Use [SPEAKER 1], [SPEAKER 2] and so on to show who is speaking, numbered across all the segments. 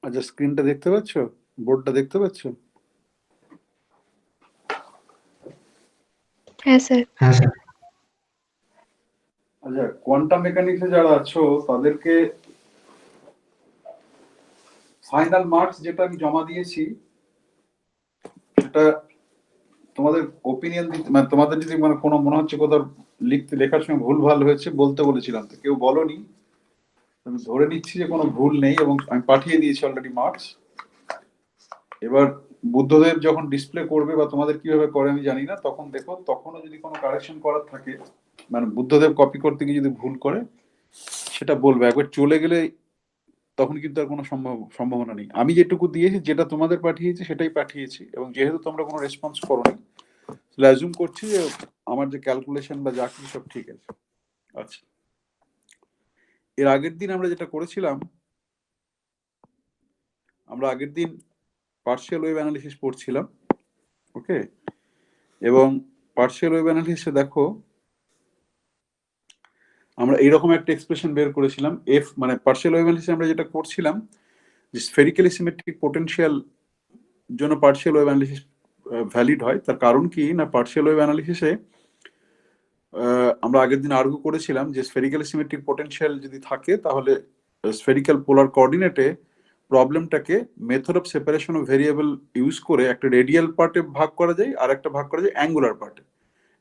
[SPEAKER 1] আচ্ছা, স্ক্রিনটা দেখতে পাচ্ছ? বোর্ডটা দেখতে পাচ্ছ?
[SPEAKER 2] হ্যাঁ স্যার।
[SPEAKER 1] আচ্ছা, কোয়ান্টাম মেকানিক্সে যারা আছো তাদেরকে ফাইনাল মার্কস যেটা আমি জমা দিয়েছি সেটা তোমাদের ওপিনিয়ন দিতে, মানে তোমাদের যদি মানে কোনো মনে হচ্ছে কোথাও লেখার সময় ভুল ভাল হয়েছে বলতে বলেছিলাম, তো কেউ বলনি। আমি ধরে নিচ্ছি যে কোনো ভুল নেই এবং আমি পাঠিয়ে দিয়েছি অলরেডি মার্কস। এবার বুদ্ধদেব যখন ডিসপ্লে করবে বা তোমাদের কিভাবে করে আমি জানি না, তখন দেখো, তখনও যদি কোনো কারেকশন করার থাকে, মানে বুদ্ধদেব কপি করতে গিয়ে যদি ভুল করে সেটা বলবে। একবার চলে গেলে তখন কিন্তু আর কোনো সম্ভাবনা নেই। আমি যেটুকু দিয়েছি, যেটা তোমাদের পাঠিয়েছি সেটাই পাঠিয়েছি, এবং যেহেতু তোমরা কোনো রেসপন্স করোনি, অ্যাজুম করছি যে আমার যে ক্যালকুলেশন বা যা কিছু সব ঠিক আছে। আচ্ছা, এর আগের দিন আমরা যেটা করেছিলাম, আমরা আগের দিন পার্শিয়াল ওয়েভ অ্যানালিসিস পড়ছিলাম। ওকে, এবং পার্শিয়াল ওয়েভ অ্যানালিসিসে দেখো আমরা এইরকম একটা এক্সপ্রেশন বের করেছিলাম। এফ মানে পার্শিয়াল ওয়েভ অ্যানালিসিসে আমরা যেটা করছিলাম যে স্ফেরিক্যালি সিমেট্রিক পোটেনশিয়াল জন্য পার্শিয়াল ওয়েভ অ্যানালিসিস ভ্যালিড হয়। তার কারণ কি না, পার্শিয়াল ওয়েভ অ্যানালিসিসে আমরা আগের দিন আর্গু করেছিলাম যে স্ফেরিক্যাল সিমেট্রিক পোটেনশিয়াল যদি থাকে তাহলে স্ফেরিক্যাল পোলার কোঅর্ডিনেটে প্রবলেমটাকে method of separation of variable use করে একটা রেডিয়াল পার্টে ভাগ করা যায় আর একটা ভাগ করা যায় অ্যাঙ্গুলার পার্টে।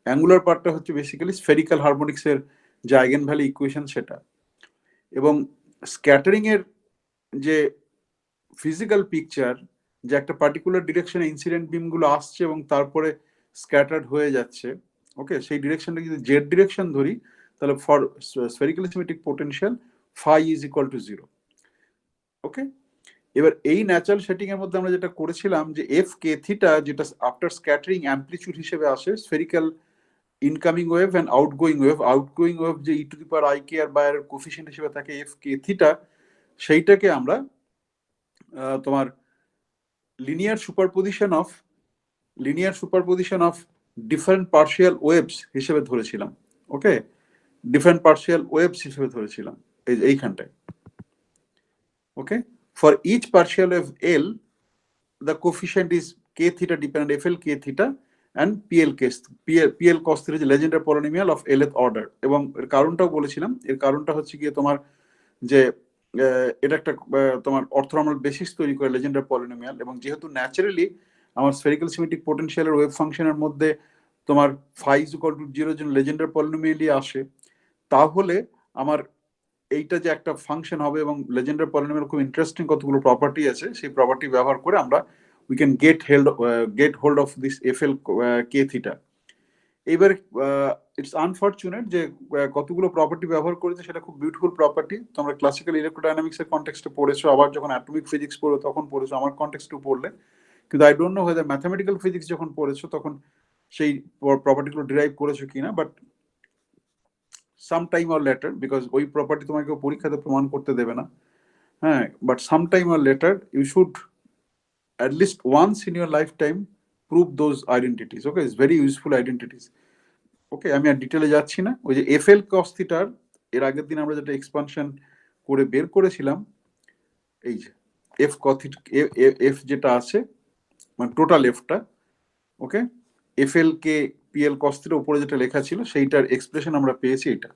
[SPEAKER 1] অ্যাঙ্গুলার পার্টটা হচ্ছে বেসিক্যালি স্ফেরিক্যাল হারমোনিক্সের যে আইগেন ভ্যালু ইকুয়েশন সেটা, এবং স্ক্যাটারিং এর যে ফিজিক্যাল পিকচার, যে একটা পার্টিকুলার ডিরেকশনে ইনসিডেন্ট বিমগুলো আসছে এবং তারপরে স্ক্যাটার্ড হয়ে যাচ্ছে। ওকে, সেই ডিরেকশনটা যদি জেড ডিরেকশন ধরি তাহলে for spherically symmetric potential phi is equal to 0। Okay, এবার এই ন্যাচারাল সেটিং এর মধ্যে আমরা যেটা করেছিলাম যে এফ কে থিটা, যেটা আফটার স্ক্যাটারিং অ্যাম্পলিটিউড হিসেবে আসে spherical incoming wave and outgoing wave, outgoing wave যে ই টু দি পাওয়ার আই কে আর বাইরের কোফিশিয়েন্ট হিসেবে থাকে এফ কে থিটা, সেইটাকে আমরা তোমার linear superposition of different partial waves হিসেবে ধরেছিলাম। ওকে, ডিফারেন্ট পার্শিয়াল ওয়েভস হিসেবে ধরেছিলাম এইখানটায়। Okay, for each partial wave L the coefficient is k theta dependent fl k theta and pl cos theta is a legendary polynomial of lth order। এবং এর কারণটাও বলেছিলাম, এর কারণটা হচ্ছে গিয়ে তোমার যে এটা একটা তোমার অর্থনর্মাল বেসিস তৈরি করে লেজেন্ডারি পলিনোমিয়াল, এবং যেহেতু ন্যাচারালি আমার স্ফেরিক্যাল সিমেট্রিক পোটেনশিয়ালের ওয়েভ ফাংশনের মধ্যে তোমার ফাই ইজ ইকুয়াল টু 0 জন লেজেন্ডারি পলিনোমিয়ালই আসে, তাহলে আমার এইটা যে একটা ফাংশন হবে এবং লেজেন্ডারি পলিনোমিয়াল খুব ইন্টারেস্টিং কতগুলো প্রপার্টি আছে, সেই প্রপার্টি ব্যবহার করে আমরা we can get hold of this FL K theta. এইবার ইটস আনফরচুনেট যে কতগুলো প্রপার্টি ব্যবহার করেছে সেটা খুব বিউটিফুল প্রপার্টি, তোমরা ক্লাসিক্যাল ইলেকট্রোডাইনামিক্স এর কনটেক্সটে পড়েছো, আবার যখন অ্যাটমিক ফিজিক্স পড়ো তখন পড়েছো, আমার কনটেক্সটেও পড়লে, কিন্তু I don't know whether mathematical physics যখন পড়েছো তখন সেই প্রপার্টিগুলো ডিরাইভ করেছো কিনা, but some time or later, because ওই প্রপার্টি তোমাকে পরীক্ষাতে প্রমাণ করতে দেবে না। হ্যাঁ, but some time or later you should at least once in your lifetime prove those identities. Okay, it's very useful identities. ওকে, আমি আর ডিটেলে যাচ্ছি না। ওই যে এফএল কস থিটার এর আগের দিন আমরা যেটা এক্সপানশন করে বের করেছিলাম, এই যে এফ কথিট এফ যেটা আছে মানে টোটাল এফটা, ওকে, এফএল কে পিএল কস থিটার উপরে যেটা লেখা ছিল সেইটার এক্সপ্রেশন আমরা পেয়েছি এটা।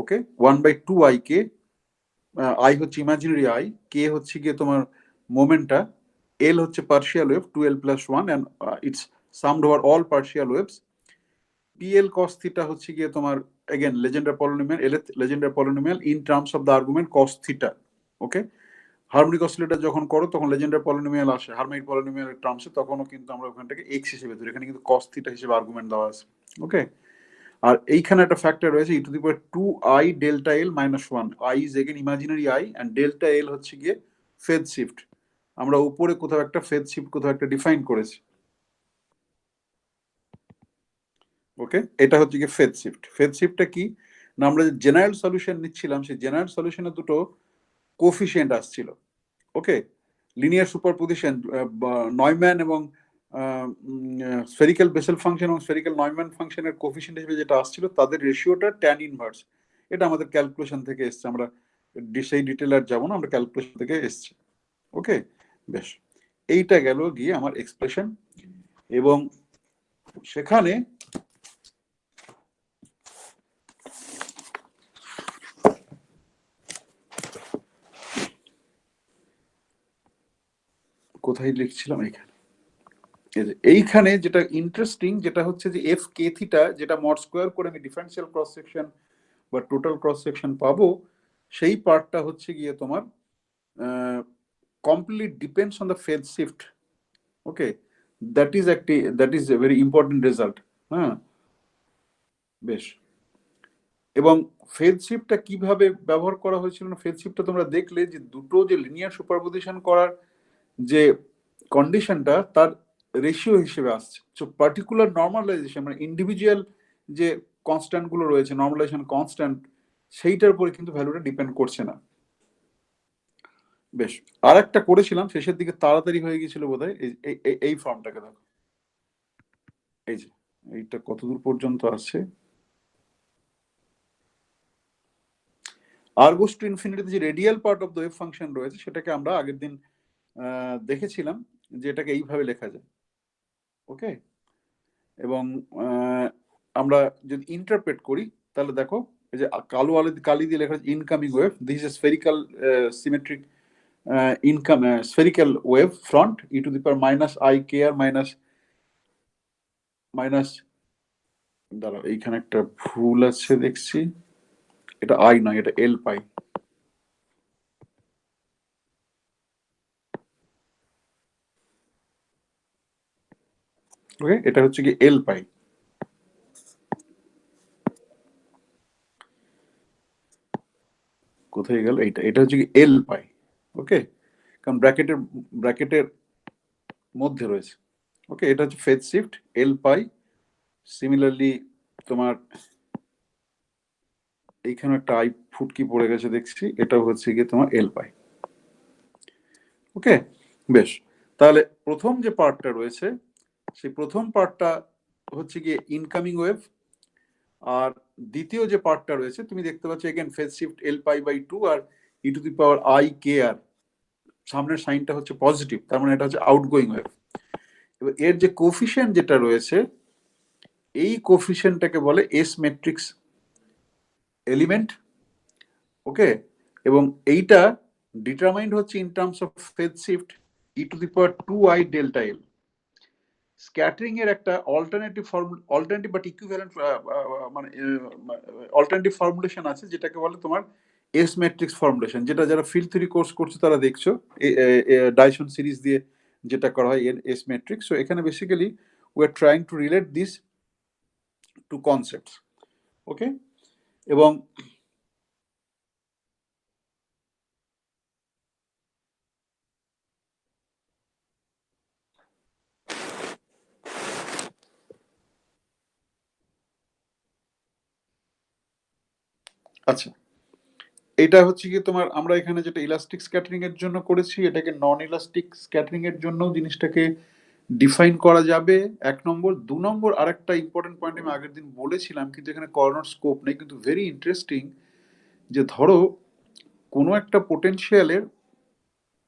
[SPEAKER 1] ওকে, 1/2 আই কে, আই হচ্ছে ইমাজিনারি আই, কে হচ্ছে গিয়ে তোমার মোমেন্টটা, এল হচ্ছে partial wave 2l + 1 and it's summed over all partial waves। PL cos theta হচ্ছে গিয়ে তোমার again legendary polynomial, lth legendary polynomial in terms of the argument cos theta। Okay, harmonic oscillator যখন করো তখন legendary polynomial আসে harmonic পলিনোমিয়ালের টার্মসে, তখনও কিন্তু আমরা ওখানটাকে x হিসেবে ধরি, এখানে কিন্তু cos theta হিসেবে আর্গুমেন্ট দেওয়া আছে। ওকে, আর এইখানে একটা ফ্যাক্টর রয়েছে e to the power 2i delta l minus 1, i is again imaginary i and delta l হচ্ছে গিয়ে ফেজ শিফট। আমরা উপরে কোথাও একটা ফেজ শিফট কোথাও একটা ডিফাইন করেছি। ওকে, এটা হচ্ছে কি ফেজ শিফট। ফেজ শিফটটা কি না, আমরা যে জেনারেল সলিউশন নিচ্ছিলাম সেই জেনারেল সলিউশনে দুটো কোফিশিয়েন্ট আসছিল। ওকে, লিনিয়ার সুপারপজিশন নয়ম্যান এবং স্ফেরিক্যাল বেসেল ফাংশন এবং স্ফেরিক্যাল নয়ম্যান ফাংশনের কোফিশিয়েন্ট হিসেবে যেটা আসছিল তাদের রেশিওটা ট্যান ইনভার্স। এটা আমাদের ক্যালকুলেশন থেকে এসছে, আমরা সেই ডিটেল আর যাবো না, আমরা ক্যালকুলেশন থেকে এসছি। ওকে, বেশ, এইটা গেল গিয়ে আমার এক্সপ্রেশন। এবং সেখানে কোথায় লিখছিলাম, এইখানে। এইখানে যেটা ইন্টারেস্টিং, যেটা হচ্ছে যে এফ কে থিটা, যেটা মড স্কোয়ার করে আমি ডিফারেন্সিয়াল ক্রস সেকশন বা টোটাল ক্রস সেকশন পাবো, সেই পার্টটা হচ্ছে গিয়ে তোমার complete depends on the phase shift. Okay, that is a very important result. হ্যাঁ, বেশ। এবং ফেজ শিফটটা কিভাবে ব্যবহার করা হয়েছিল না, ফেজ শিফটটা তোমরা দেখলে যে দুটো যে লিনিয়ার সুপারপোজিশন করার যে কন্ডিশনটা, তার রেশিও হিসেবে আসছে। সো পার্টিকুলার নর্মালাইজেশন মানে ইন্ডিভিজুয়াল যে কনস্ট্যান্ট গুলো রয়েছে, নর্মালাইজেশন কনস্ট্যান্ট, সেইটার উপরে কিন্তু ভ্যালুটা ডিপেন্ড করছে না। বেশ, আর একটা করেছিলাম শেষের দিকে, তাড়াতাড়ি হয়ে গেছিল বোধহয়, এই ফর্মটাকে দেখো, এই যে এইটা কতদূর পর্যন্ত আসছে। আর গোস টু ইনফিনিটিতে যে radial part of the wave function রয়েছে, সেটাকে আমরা আগের দিন দেখেছিলাম যে এটাকে এইভাবে লেখা যায়। ওকে, এবং আমরা যদি ইন্টারপ্রেট করি তাহলে দেখো, এই যে কালো আলো কালি দিয়ে লেখা আছে incoming wave, this is spherical symmetric income spherical wave front e to the power minus i K R minus দাঁড়াও, এইখানে একটা ভুল আছে দেখছি, এটা আই নয়, এটা এল পাই। ওকে, এটা হচ্ছে কি এল পাই। কোথায় গেল এইটা, এটা হচ্ছে কি এল পাই। ওকে, কারণ ব্র্যাকেটের মধ্যে রয়েছে। ওকে, এটা হচ্ছে ফেজ শিফট এল পাই। সিমিলারলি তোমার এইখানে একটা আই ফুটকি পড়ে গেছে দেখছি, এটাও হচ্ছে গিয়ে তোমার এল পাই। ওকে, বেশ, তাহলে প্রথম যে পার্টটা রয়েছে, সেই প্রথম পার্টটা হচ্ছে গিয়ে ইনকামিং ওয়েভ। আর দ্বিতীয় যে পার্টটা রয়েছে, তুমি দেখতে পাচ্ছ again phase shift L pi by 2 আর E to the power I K R, সামনের সাইনটা হচ্ছে পজিটিভ, তার মানে এটা হচ্ছে আউটগোয়িং ওয়েভ। এবার এর যে কোফিশিয়েন্ট যেটা রয়েছে, এই কোফিশিয়েন্টটাকে বলে এস ম্যাট্রিক্স এলিমেন্ট। ওকে, এবং এইটা ডিটারমাইন্ড হচ্ছে in terms of phase shift E to the power 2i delta L. Scattering এর একটা অল্টারনেটিভ বাট ইকুইভ্যালেন্ট মানে অল্টারনেটিভ ফর্মুলেশন আছে, যেটাকে বলে তোমার এস ম্যাট্রিক্স ফর্মুলেশন, যেটা যারা ফিল্ড থিওরি কোর্স করছে তারা দেখছো ডাইসন সিরিজ দিয়ে যেটা করা হয় এস ম্যাট্রিক্স। সো এখানে basically we are trying to relate this two concepts. Okay, এবং আচ্ছা, এটা হচ্ছে কি তোমার, আমরা এখানে যেটা ইলাস্টিক স্ক্যাটারিং এর জন্য করেছি, এটাকে নন ইলাস্টিক স্ক্যাটারিং এর জন্য জিনিসটাকে ডিফাইন করা যাবে, 1 নম্বর। 2 নম্বর আরেকটা ইম্পর্টেন্ট পয়েন্ট আমি আগের দিন বলেছিলাম, কিন্তু এখানে করানোর স্কোপ নেই, কিন্তু ভেরি ইন্টারেস্টিং, যে ধরো কোনো একটা পোটেনশিয়ালের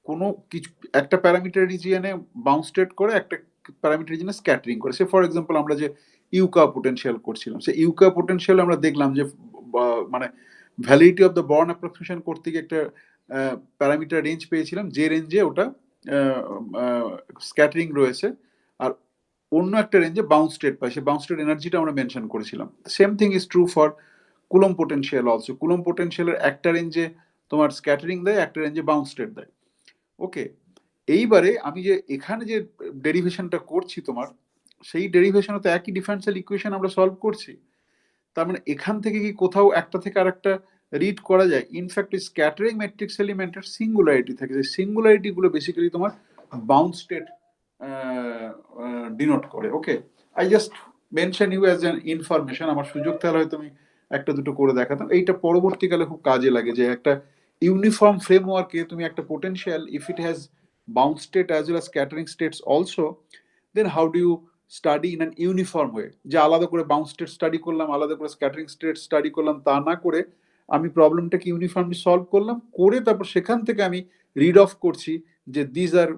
[SPEAKER 1] কোনো কিছু একটা প্যারামিটার রিজিয়নে বাউন্স স্টেট করে, একটা প্যারামিটার রিজিয়নে স্ক্যাটারিং করে। সে ফর এক্সাম্পল আমরা যে ইউকা পোটেনশিয়াল করছিলাম, সেই ইউকা পোটেনশিয়াল আমরা দেখলাম যে মানে validity of the born approximation করতে গিয়ে একটা প্যারামিটার রেঞ্জ পেয়েছিলাম, যে রেঞ্জে ওটা স্ক্যাটারিং রয়েছে, আর অন্য একটা রেঞ্জে বাউন্স স্টেট পায়, সেই বাউন্স স্টেট এনার্জিটা আমরা মেনশন করেছিলাম। Same thing is true for Coulomb potential also. Coulomb পোটেনশিয়ালের একটা রেঞ্জে তোমার স্ক্যাটারিং দেয়, একটা রেঞ্জে বাউন্স স্টেট দেয়। ওকে, এইবারে আমি যে এখানে যে ডেরিভেশনটা করছি তোমার, সেই ডেরিভেশনে তো একই ডিফারেন্সিয়াল ইকুয়েশন আমরা সলভ করছি। তার মানে এখান থেকে কি কোথাও একটা থেকে আরেকটা রিড করা যায়? ইনফ্যাক্ট স্ক্যাটারিং ম্যাট্রিক্স এলিমেন্টের সিঙ্গুলারিটি থাকে, যে সিঙ্গুলারিটি গুলো বেসিক্যালি তোমার বাউন্স স্টেট ডিনোট করে। Okay, I just mention you as an information. আমার সুযোগ তাহলে হয়তো আমি একটা দুটো করে দেখাতাম, এইটা পরবর্তীকালে খুব কাজে লাগে, যে একটা ইউনিফর্ম ফ্রেমওয়ার্কে তুমি একটা potential, if it has bounce state as well as scattering states also, then how do you study in an uniform way. যে আলাদা করে বাউন্স স্টেট স্টাডি করলাম, আলাদা করে স্ক্যাটারিং স্টেট স্টাডি করলাম, তা না করে আমি প্রবলেমটাকে ইউনিফর্মলি সলভ করলাম, করে তারপর সেখান থেকে আমি রিড অফ করছি যে these are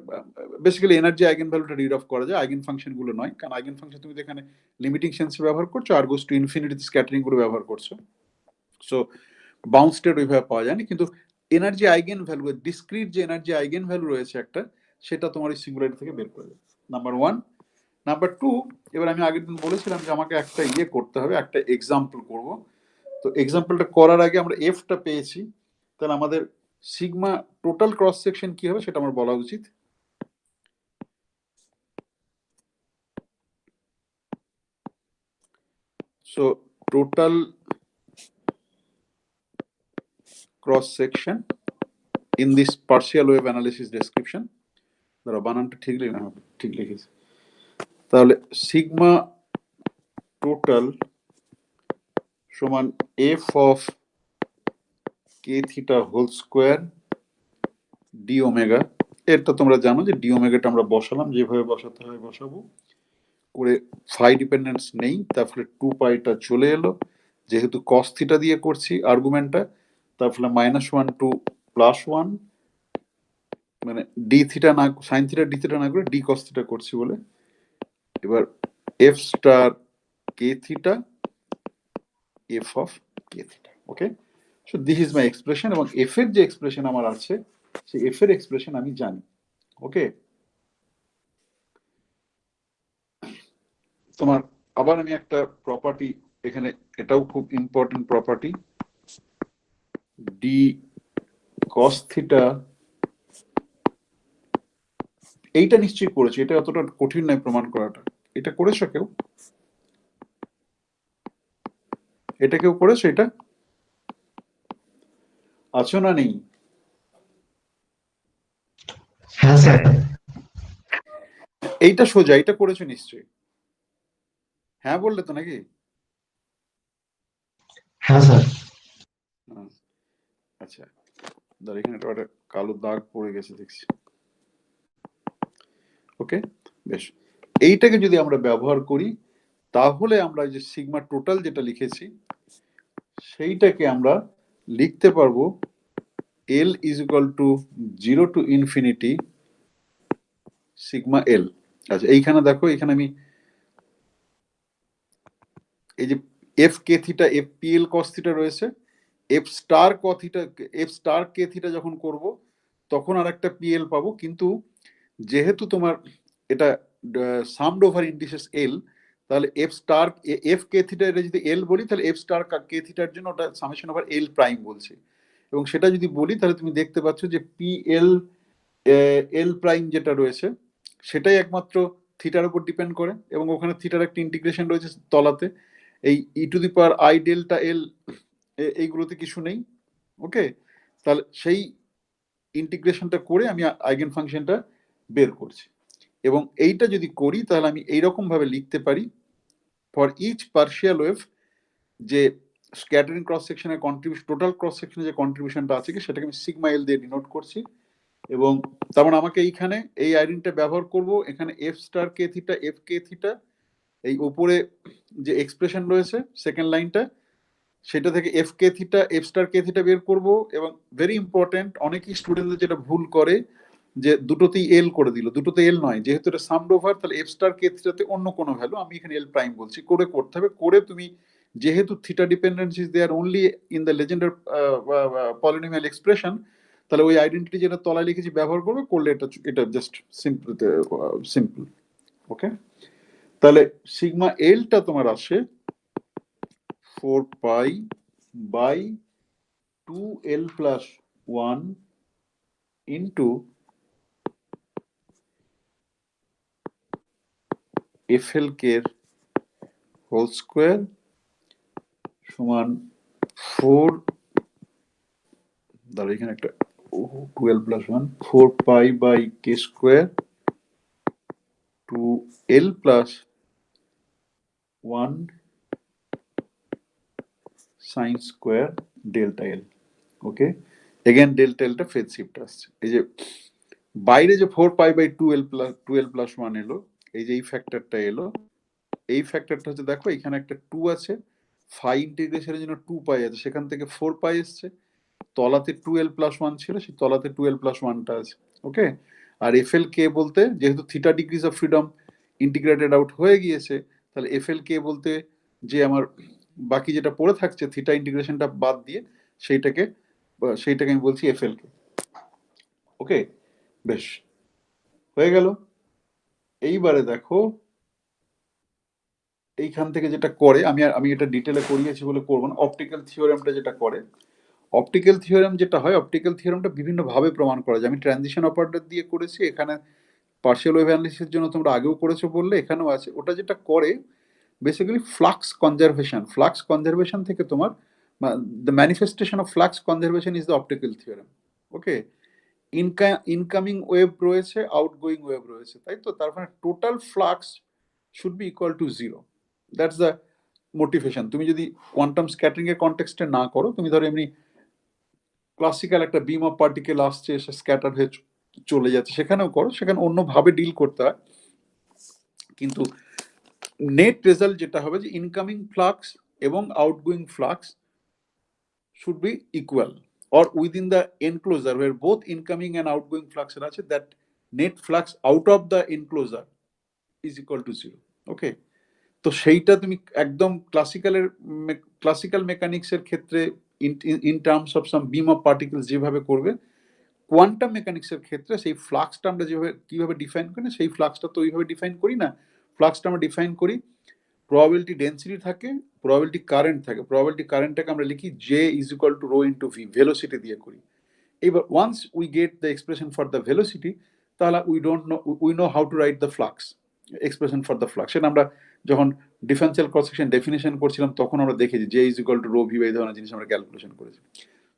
[SPEAKER 1] basically energy eigen ভ্যালুটা রিড অফ করা যায়, আইগেন ফাংশন গুলো নয়, কারণ আইগেন ফাংশন তুমি এখানে লিমিটিং সেন্সে ব্যবহার করছো, আর গোস টু ইনফিনিটি স্ক্যাটারিং করে ব্যবহার করছো। সো বাউন্স স্টেট ওইভাবে পাওয়া যায়নি, কিন্তু এনার্জি আইগেন ভ্যালু, ডিসক্রিট যে এনার্জি আইগেন ভ্যালু রয়েছে একটা, সেটা তোমার এই সিঙ্গুলারিটি থেকে বের করে দেবে, নাম্বার ওয়ান। নাম্বার টু, এবার আমি আগের দিন বলেছিলাম যে আমাকে একটা ইয়ে করতে হবে, একটা এক্সাম্পল করব। তো এক্সাম্পলটা করার আগে আমরা এফটা পেয়েছি, তাহলে আমাদের সিগমা টোটাল ক্রস সেকশন কি হবে সেটা আমার বলা উচিত। So total cross section in this partial wave analysis description, ধরো বানানটা ঠিক লিখে, না ঠিক লিখেছি, তাহলে সিগমা টোটাল সমান F of K theta whole square D omega. এরটা তোমরা জানো যে ডি ওমেগাটা আমরা বসালাম, যেভাবে বসাতে হয় বসাবো, করে ফাই ডিপেন্ডেন্স নেই, তার ফলে 2 পাইটা চলে এলো, যেহেতু কস থিটা দিয়ে করছি আর্গুমেন্টটা, তার ফলে -1 টু +1, মানে ডি থিটা না, সাইন থিটা ডি থিটা না করে ডি কস থিটা করছি বলে। এবার F star K theta F of K theta, okay. So this is my expression, এবং এফ এর যে এক্সপ্রেশন আমার আছে সেই এফ এর এক্সপ্রেশন আমি জানি, ওকে। তোমার আবার আমি একটা প্রপার্টি এখানে, এটাও খুব important property, D cos theta, এইটা নিশ্চয়ই করেছি, এটা অতটা কঠিন নয় প্রমাণ করাটা। এটা করেছো কেউ? এটা কেউ করেছো? এটা আছো না নেই?
[SPEAKER 2] হ্যাঁ স্যার।
[SPEAKER 1] এইটা সোজা, এটা করেছো নিশ্চয়ই, হ্যাঁ বললে তো নাকি?
[SPEAKER 2] হ্যাঁ স্যার।
[SPEAKER 1] আচ্ছা, ধর এখানে একটা কালো দাগ পড়ে গেছে দেখছি, ওকে বেশ। এইটাকে যদি আমরা ব্যবহার করি, তাহলে আমরা যে সিগমা টোটাল যেটা লিখেছি সেইটাকে আমরা লিখতে পারবো L is equal to 0 to infinity sigma L। আচ্ছা এইখানে দেখো, এখানে আমি এই যে F K theta F P L cos theta রয়েছে, F star K theta, F star K theta যখন করব তখন আর একটা পি এল পাবো, কিন্তু যেহেতু তোমার এটা সামড ওভার ইন্ডিসেস এল, তাহলে F star F K theta এটা যদি এল বলি, তাহলে এফ স্টার কে থিটার জন্য ওটা সামেশন ওভার এল প্রাইম বলছে, এবং সেটা যদি বলি তাহলে তুমি দেখতে পাচ্ছ যে পি এল এল প্রাইম যেটা রয়েছে সেটাই একমাত্র থিটার উপর ডিপেন্ড করে, এবং ওখানে থিটার একটা ইন্টিগ্রেশন রয়েছে তলাতে, এই E to the power I delta L এইগুলোতে কিছু নেই, ওকে। তাহলে সেই ইন্টিগ্রেশনটা করে আমি আইগেন ফাংশনটা বের করছি, এবং এইটা যদি করি তাহলে আমি এইরকম ভাবে লিখতে পারি, ফর ইচ পার্শিয়াল ওয়েভ যে স্ক্যাটারিং ক্রস সেকশনের কন্ট্রিবিউশন, টোটাল ক্রস সেকশনের যে কন্ট্রিবিউশনটা আছে সেটাকে আমি সিগমা এল দিয়ে ডিনোট করছি, এবং তার মানে আমাকে এইখানে এই আইডেন্টিটা ব্যবহার করব, এখানে F star K theta F K theta, এই উপরে যে এক্সপ্রেশন রয়েছে সেকেন্ড লাইনটা, সেটা থেকে F K theta F star K theta বের করব। এবং ভেরি ইম্পর্টেন্ট, অনেকেই স্টুডেন্টদের যেটা ভুল করে যে দুটোতেই এল করে দিল, দুটোতে এল নয়, যেহেতু এটা সামড ওভার, তাহলে এফ স্টার কে থিটাতে অন্য কোনো ভ্যালু, আমি এখানে এল প্রাইম বলছি, করে করতে হবে। করে তুমি যেহেতু theta dependence is there only in the Legendre polynomial expression, তাহলে ওই আইডেন্টিটি যেটা তলায় লিখেছি ব্যবহার করবে, করলে এটা এটা জাস্ট সিম্পল সিম্পল, ওকে। তাহলে সিগমা এলটা তোমার আসে 4 pi by 2l plus 1 into FLK এর হোল স্কোয়ার সমান 4, ধরো এখানে একটা 12 plus 1, 4 pi by k square 2l plus 1 sine square delta L, okay. Again delta এলটা ফেজ শিফট আসছে, এই যে বাইরে যে 4 পাই বাই 2l plus 1 এলো, এই যে এই ফ্যাক্টরটা এলো, এই ফ্যাক্টরটা হচ্ছে দেখো এখানে একটা 2 আছে, ফাই ইন্টিগ্রেশনের জন্য 2 পাই আছে, সেখান থেকে 4 পাই এসছে, তলাতে 2l+1 ছিল, সেই তলাতে 2l+1টা আছে। ওকে, আর FLK বলতে যেহেতু theta degrees of freedom integrated out হয়ে গিয়েছে, তাহলে FLK বলতে যে আমার বাকি যেটা পড়ে থাকছে থিটা ইন্টিগ্রেশনটা বাদ দিয়ে সেইটাকে আমি বলছি FLK। ওকে, বেশ, হয়ে গেল। এইবারে দেখো এইখান থেকে যেটা করে, আমি এটা ডিটেলে করিয়েছি বলে করবো না, অপটিক্যাল থিওরেমটা যেটা করে, অপটিক্যাল থিওরেম যেটা হয়, অপটিক্যাল থিওরেমটা বিভিন্ন ভাবে প্রমাণ করা যায়। আমি ট্রানজিশন অপারেটর দিয়ে করেছি, এখানে পার্শিয়াল ওয়েভ অ্যানালিসিসের জন্য তোমরা আগেও করেছো বললে, এখানেও আছে। ওটা যেটা করে বেসিক্যালি ফ্লাক্স কনজারভেশন থেকে তোমার the manifestation of flux conservation is the optical theorem. Okay, incoming wave রয়েছে, আউটগোয়িং ওয়েভ রয়েছে, তাই তো? তার মানে total flux should be equal to zero. That's the motivation. তুমি যদি কোয়ান্টাম স্ক্যাটারিং এর কনটেক্সটে না করো, তুমি ধরো এমনি ক্লাসিক্যাল একটা বিম অফ পার্টিকেল আসছে, এসে স্ক্যাটার হয়ে চলে যাচ্ছে, সেখানেও করো, সেখানে অন্যভাবে ডিল করতে হয়। কিন্তু নেট রেজাল্ট যেটা হবে যে ইনকামিং ফ্লাক্স এবং outgoing flux should be equal or within the enclosure where both incoming and outgoing flux আছে, that net flux out of the enclosure is equal to 0. ওকে, তো সেইটা তুমি একদম ক্লাসিক্যাল মেকানিক্সের ক্ষেত্রে in terms of some beam of particles যেভাবে করবে, quantum মেকানিক্সের ক্ষেত্রে সেই ফ্লাক্সটা আমরা যেভাবে কিভাবে ডিফাইন করি না, সেই ফ্লাক্সটা তো ওইভাবে ডিফাইন করি না। ফ্লাক্সটা আমরা ডিফাইন করি, প্রবাবিলিটি ডেন্সিটি থাকে, প্রবাবিলিটি কারেন্ট থাকে। প্রবাবিলিটি কারেন্টটাকে আমরা লিখি J is equal to rho into V, velocity দিয়ে করি। এবার once we get the expression for the velocity, তাহলে we know how to write the flux expression for the flux. সেটা আমরা যখন ডিফারেন্সিয়াল ক্রস সেকশন ডেফিনেশন করছিলাম তখন আমরা দেখেছি J is equal to rho V, এই ধরনের জিনিস আমরা ক্যালকুলেশন করেছি।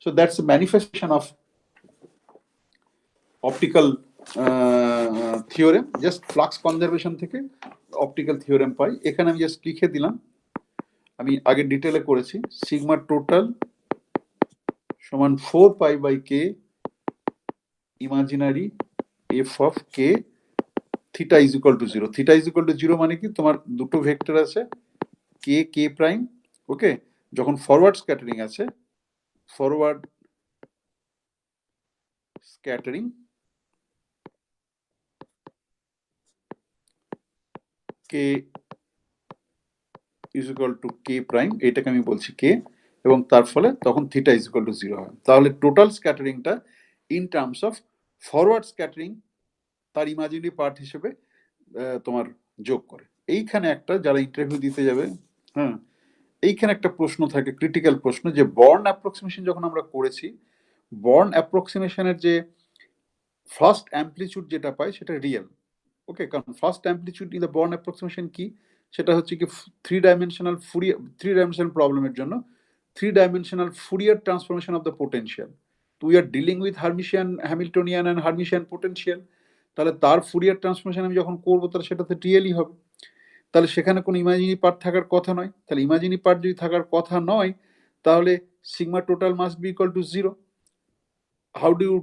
[SPEAKER 1] So that's a manifestation of optical theorem. Just flux conservation থেকে অপটিক্যাল থিওরেম পাই। এখানে আমি জাস্ট লিখে দিলাম, আমি আগে ডিটেলে করেছি, সিগমা টোটাল সমান 4 pi by k imaginary f of K theta is equal to 0। Theta is equal to 0 মানে কি, তোমার দুটো ভেক্টর আছে কে প্রাইম। ওকে, যখন ফরওয়ার্ড স্ক্যাটারিং আছে, forward scattering K is equal two K prime, এটাকে আমি বলছি কে, এবং তার ফলে তখন থিটা ইজ ইকুয়াল টু 0 হয়। তাহলে টোটাল স্ক্যাটারিংটা in terms of forward scattering তার ইমাজিনারি পার্ট হিসেবে তোমার যোগ করে। এইখানে একটা, যারা ইন্টারভিউ দিতে যাবে, হ্যাঁ, এইখানে একটা প্রশ্ন থাকে, ক্রিটিক্যাল প্রশ্ন, যে বর্ন অ্যাপ্রক্সিমেশন যখন আমরা করেছি, বর্ন অ্যাপ্রক্সিমেশনের যে ফার্স্ট অ্যাম্পলিটিউড যেটা পাই সেটা রিয়েল। ওকে, কারণ first amplitude in the born approximation কি, সেটা হচ্ছে কি থ্রি ডাইমেনশনাল প্রবলেমের জন্য 3-dimensional Fourier transformation of the potential. We are dealing with Hermitian, Hamiltonian and Hermitian potential. তাহলে তার ফুরিয়ার ট্রান্সফরমেশন আমি যখন করবো তাহলে সেটা তো রিয়েলই হবে। তাহলে সেখানে কোনো ইমাজিনারি পার্ট থাকার কথা নয়। তাহলে ইমাজিনারি পার্ট যদি থাকার কথা নয়, তাহলে sigma total must be equal to 0। How do you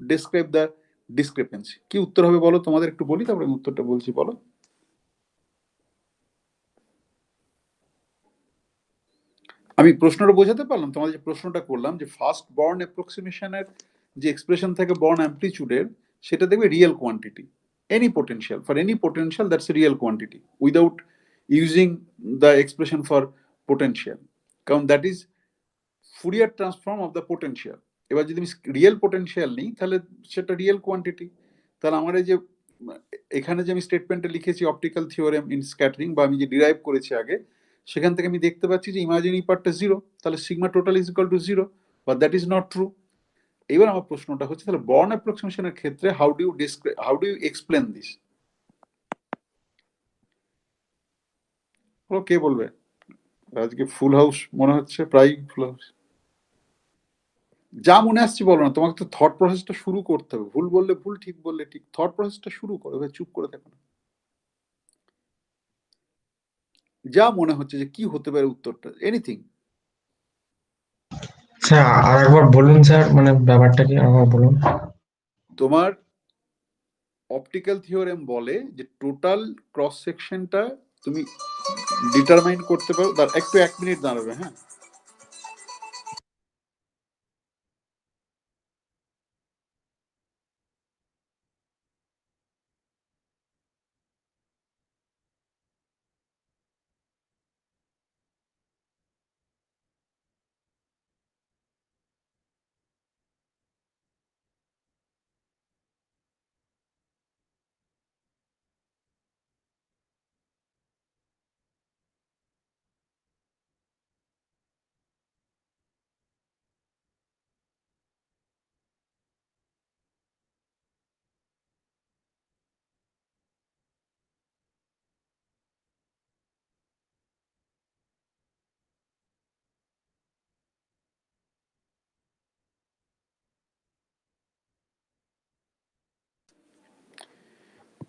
[SPEAKER 1] describe the discrepancy? কি উত্তর হবে বলো, তোমাদের একটু বলি, তারপরে আমি উত্তরটা বলছি, বলো। আমি প্রশ্নটা বোঝাতে পারলাম? তোমাদের যে প্রশ্নটা করলাম যে ফার্স্ট বর্ন অ্যাপ্রক্সিমেশনের যে এক্সপ্রেশন থাকে বর্ন অ্যাম্পলিটিউডের, সেটা দেখবে real quantity. Any potential, for any potential that's a real quantity without using the expression for potential, কারণ that is Fourier transform of the potential. এবার যদি আমি রিয়েল পোটেনশিয়াল নিই তাহলে সেটা রিয়েল কোয়ান্টিটি। তাহলে আমার এই যে এখানে যে আমি স্টেটমেন্টে লিখেছি অপটিক্যাল থিওরেম ইন স্ক্যাটারিং, বা আমি যে ডিরাইভ করেছি আগে, সেখান থেকে আমি দেখতে পাচ্ছি যে ইমাজিনারি পার্টটা 0, তাহলে sigma total is equal to 0, but that is not true. এবার আমার প্রশ্নটা হচ্ছে, তাহলে বর্ন অ্যাপ্রক্সিমেশনের ক্ষেত্রে how do you explain this? কে বলবে? আজকে ফুল হাউস মনে হচ্ছে, প্রায় ফুল হাউস। যা মনে আসছে বলো না, তোমাকে তো থট প্রসেসটা শুরু করতে হবে। ভুল বললে ভুল, ঠিক বললে ঠিক, থট প্রসেসটা শুরু করো, চুপ করে থাকো না। যা মনে হচ্ছে যে কি হতে পারে উত্তরটা, এনিথিং।
[SPEAKER 2] স্যার আর একবার বলুন স্যার, মানে ব্যাপারটা কি আরেকবার বলুন।
[SPEAKER 1] তোমার অপটিক্যাল থিওরেম বলে যে টোটাল ক্রস সেকশনটা তুমি ডিটারমাইন করতে পারো। একটু 1 মিনিট দাঁড়াবে, হ্যাঁ।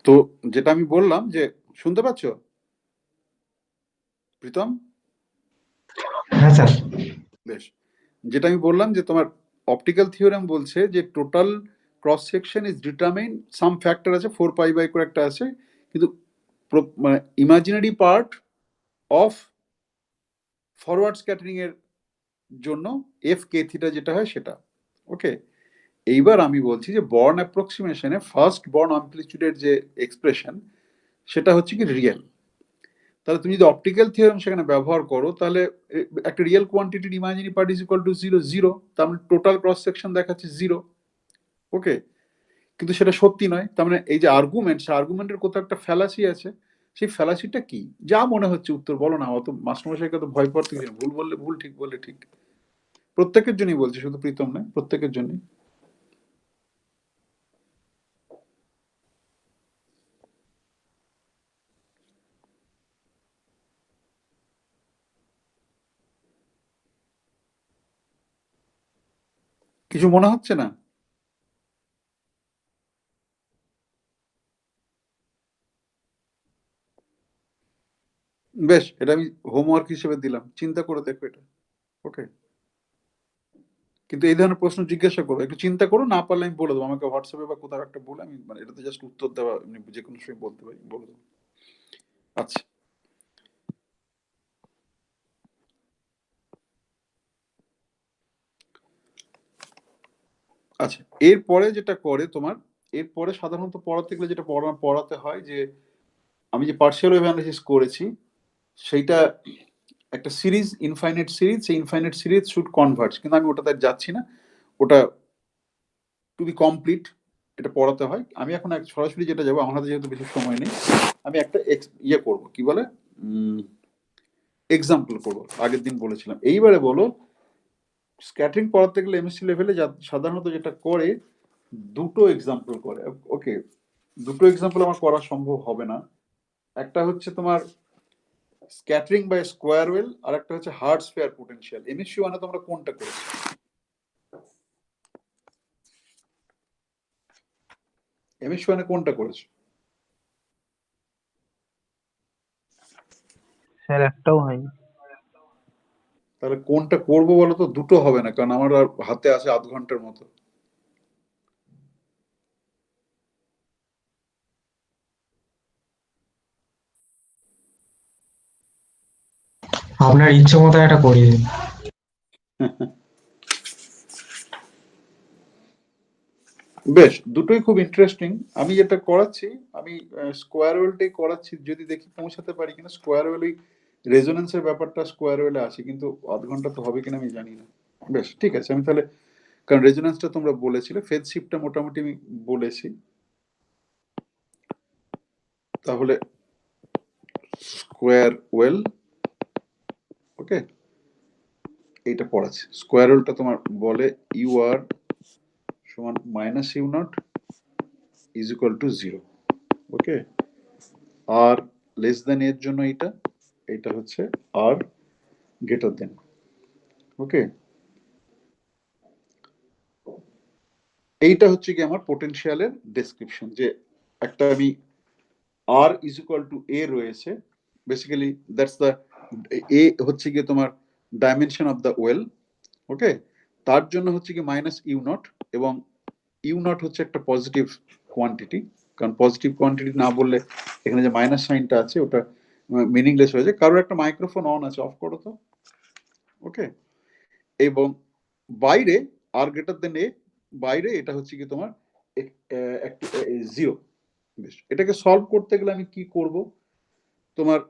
[SPEAKER 1] তো যেটা আমি বললাম যে, শুনতে পাচ্ছ প্রীতম?
[SPEAKER 2] হ্যাঁ স্যার।
[SPEAKER 1] বেশ। যেটা আমি বললাম যে তোমার অপটিক্যাল থিওরেম বলছে যে total cross section is determine, some factor আছে 4 পাই বাই করে একটা আছে, কিন্তু মানে imaginary part of forward scattering এর জন্য এফ কে থিটা যেটা হয় সেটা। ওকে, এইবার আমি বলছি যে বর্ন অ্যাপ্রক্সিমেশনে ফার্স্ট বর্ন অ্যামপ্লিটিউডের যে এক্সপ্রেশন সেটা হচ্ছে কি রিয়েল। তাহলে তুমি যদি অপটিক্যাল থিওরেম সেখানে ব্যবহার করো, তাহলে একটা রিয়েল কোয়ান্টিটির imaginary part is equal to 0 0, তার মানে টোটাল ক্রস সেকশন দেখাচ্ছে 0। ওকে, কিন্তু সেটা সত্যি নয়। তার মানে এই যে আর্গুমেন্ট, সেই আর্গুমেন্টের কোথাও একটা ফ্যালাসি আছে। সেই ফ্যালাসিটা কি? যা মনে হচ্ছে উত্তর বলো না, অত মাস্টারমশাইকে তো ভয় পড়তে কিছু নেই। ভুল বললে ভুল, ঠিক বললে ঠিক। প্রত্যেকের জন্যই বলছি, শুধু প্রীতম নয়, প্রত্যেকের জন্যই। কিছু মনে হচ্ছে না? বেশ, এটা আমি হোমওয়ার্ক হিসেবে দিলাম, চিন্তা করে দেখো এটা। ওকে, কিন্তু এই ধরনের প্রশ্ন জিজ্ঞাসা করো, একটু চিন্তা করো, না পারলে আমি বলে দেবো, আমাকে হোয়াটসঅ্যাপে বা কোথাও একটা বলে, আমি মানে এটাতে জাস্ট উত্তর দেওয়া, এমনি যে কোনো সময় বলতে পারি, বলে দেবো। আচ্ছা আচ্ছা, এরপরে যেটা করে তোমার, এরপরে সাধারণত পড়াতে গেলে যেটা পড়াতে হয় যে, আমি যে পার্শিয়াল ওয়েভ অ্যানালিসিস করেছি সেইটা একটা সিরিজ, ইনফাইনাইট সিরিজ, সেই ইনফাইনাইট সিরিজ শুড কনভার্জ, কিন্তু আমি ওটাতে যাচ্ছি না। ওটা টু বি কমপ্লিট, এটা পড়াতে হয়। আমি এখন সরাসরি যেটা যাবো, আমার হাতে যেহেতু বেশি সময় নেই, আমি একটা ইয়ে করবো, কি বলে, এক্সাম্পল করবো। আগের দিন বলেছিলাম। এইবারে বলো, স্ক্যাটারিং পড়াতে গেলে এমএসসি লেভেলে সাধারণত যেটা করে, দুটো এক্সাম্পল করে। ওকে, দুটো এক্সাম্পল আমার করা সম্ভব হবে না। একটা হচ্ছে তোমার স্ক্যাটারিং বাই স্কোয়ার ওয়েল, আর একটা হচ্ছে হার্ড স্ফিয়ার পোটেনশিয়াল। এমএসসি ওয়ানে তোমরা কোনটা করেছো? এমএসসি ওয়ানে কোনটা করেছো?
[SPEAKER 3] স্যার একটাও হয়নি।
[SPEAKER 1] তাহলে কোনটা করবো বলো তো? দুটো হবে না, কারণ আমার আর হাতে আছে 0.5 ঘন্টার মতো।
[SPEAKER 2] আপনার ইচ্ছে মতো একটা করিয়ে দিন।
[SPEAKER 1] বেশ, দুটোই খুব ইন্টারেস্টিং। আমি যেটা করাচ্ছি, আমি স্কোয়ার ওয়েলটাই করাচ্ছি, যদি দেখি পৌঁছাতে পারি কিনা। স্কোয়ার ওয়েল, রেজোনেন্সের ব্যাপারটা স্কোয়ার ওয়েলে আছে, কিন্তু 0.5 ঘন্টা তো হবে কিনা আমি জানি না। বেশ, ঠিক আছে, আমি তাহলে, কারণ রেজোনেন্সটা তোমরা বলেছিলে, ফেজ শিফটটা মোটামুটি আমি বলেছি, তাহলে স্কোয়ার ওয়েল, ওকে, এইটা পড়াচ্ছে। স্কোয়ার ওয়েলটা তোমার বলে ইউ আর সমান minus U naught is equal to 0। Okay, r less than এর জন্য এইটা, এইটা হচ্ছে আর গ্রেটার দেন। ওকে, এইটা হচ্ছে কি আমার পোটেনশিয়ালের ডেসক্রিপশন, যে একটা আমি আর ইজ ইকুয়াল টু এ রয়েছে, বেসিক্যালি দ্যাটস দ্য, এ হচ্ছে গিয়ে তোমার ডাইমেনশন অফ দ্য ওয়েল। ওকে, তার জন্য হচ্ছে কি মাইনাস ইউ নট, এবং ইউ নট হচ্ছে একটা পজিটিভ কোয়ান্টিটি, কারণ পজিটিভ কোয়ান্টিটি না বললে এখানে যে মাইনাস সাইনটা আছে ওটা মিনিংলেস হয়ে যায়। কারোর একটা মাইক্রোফোন অন আছে, অফ করো তো। ওকে, এবং বাইরে আর গ্রেটার দেন এ, বাইরে এটা হচ্ছে কি তোমার জিরো। বেশ, এটাকে সলভ করতে গেলে আমি কি করব? তোমার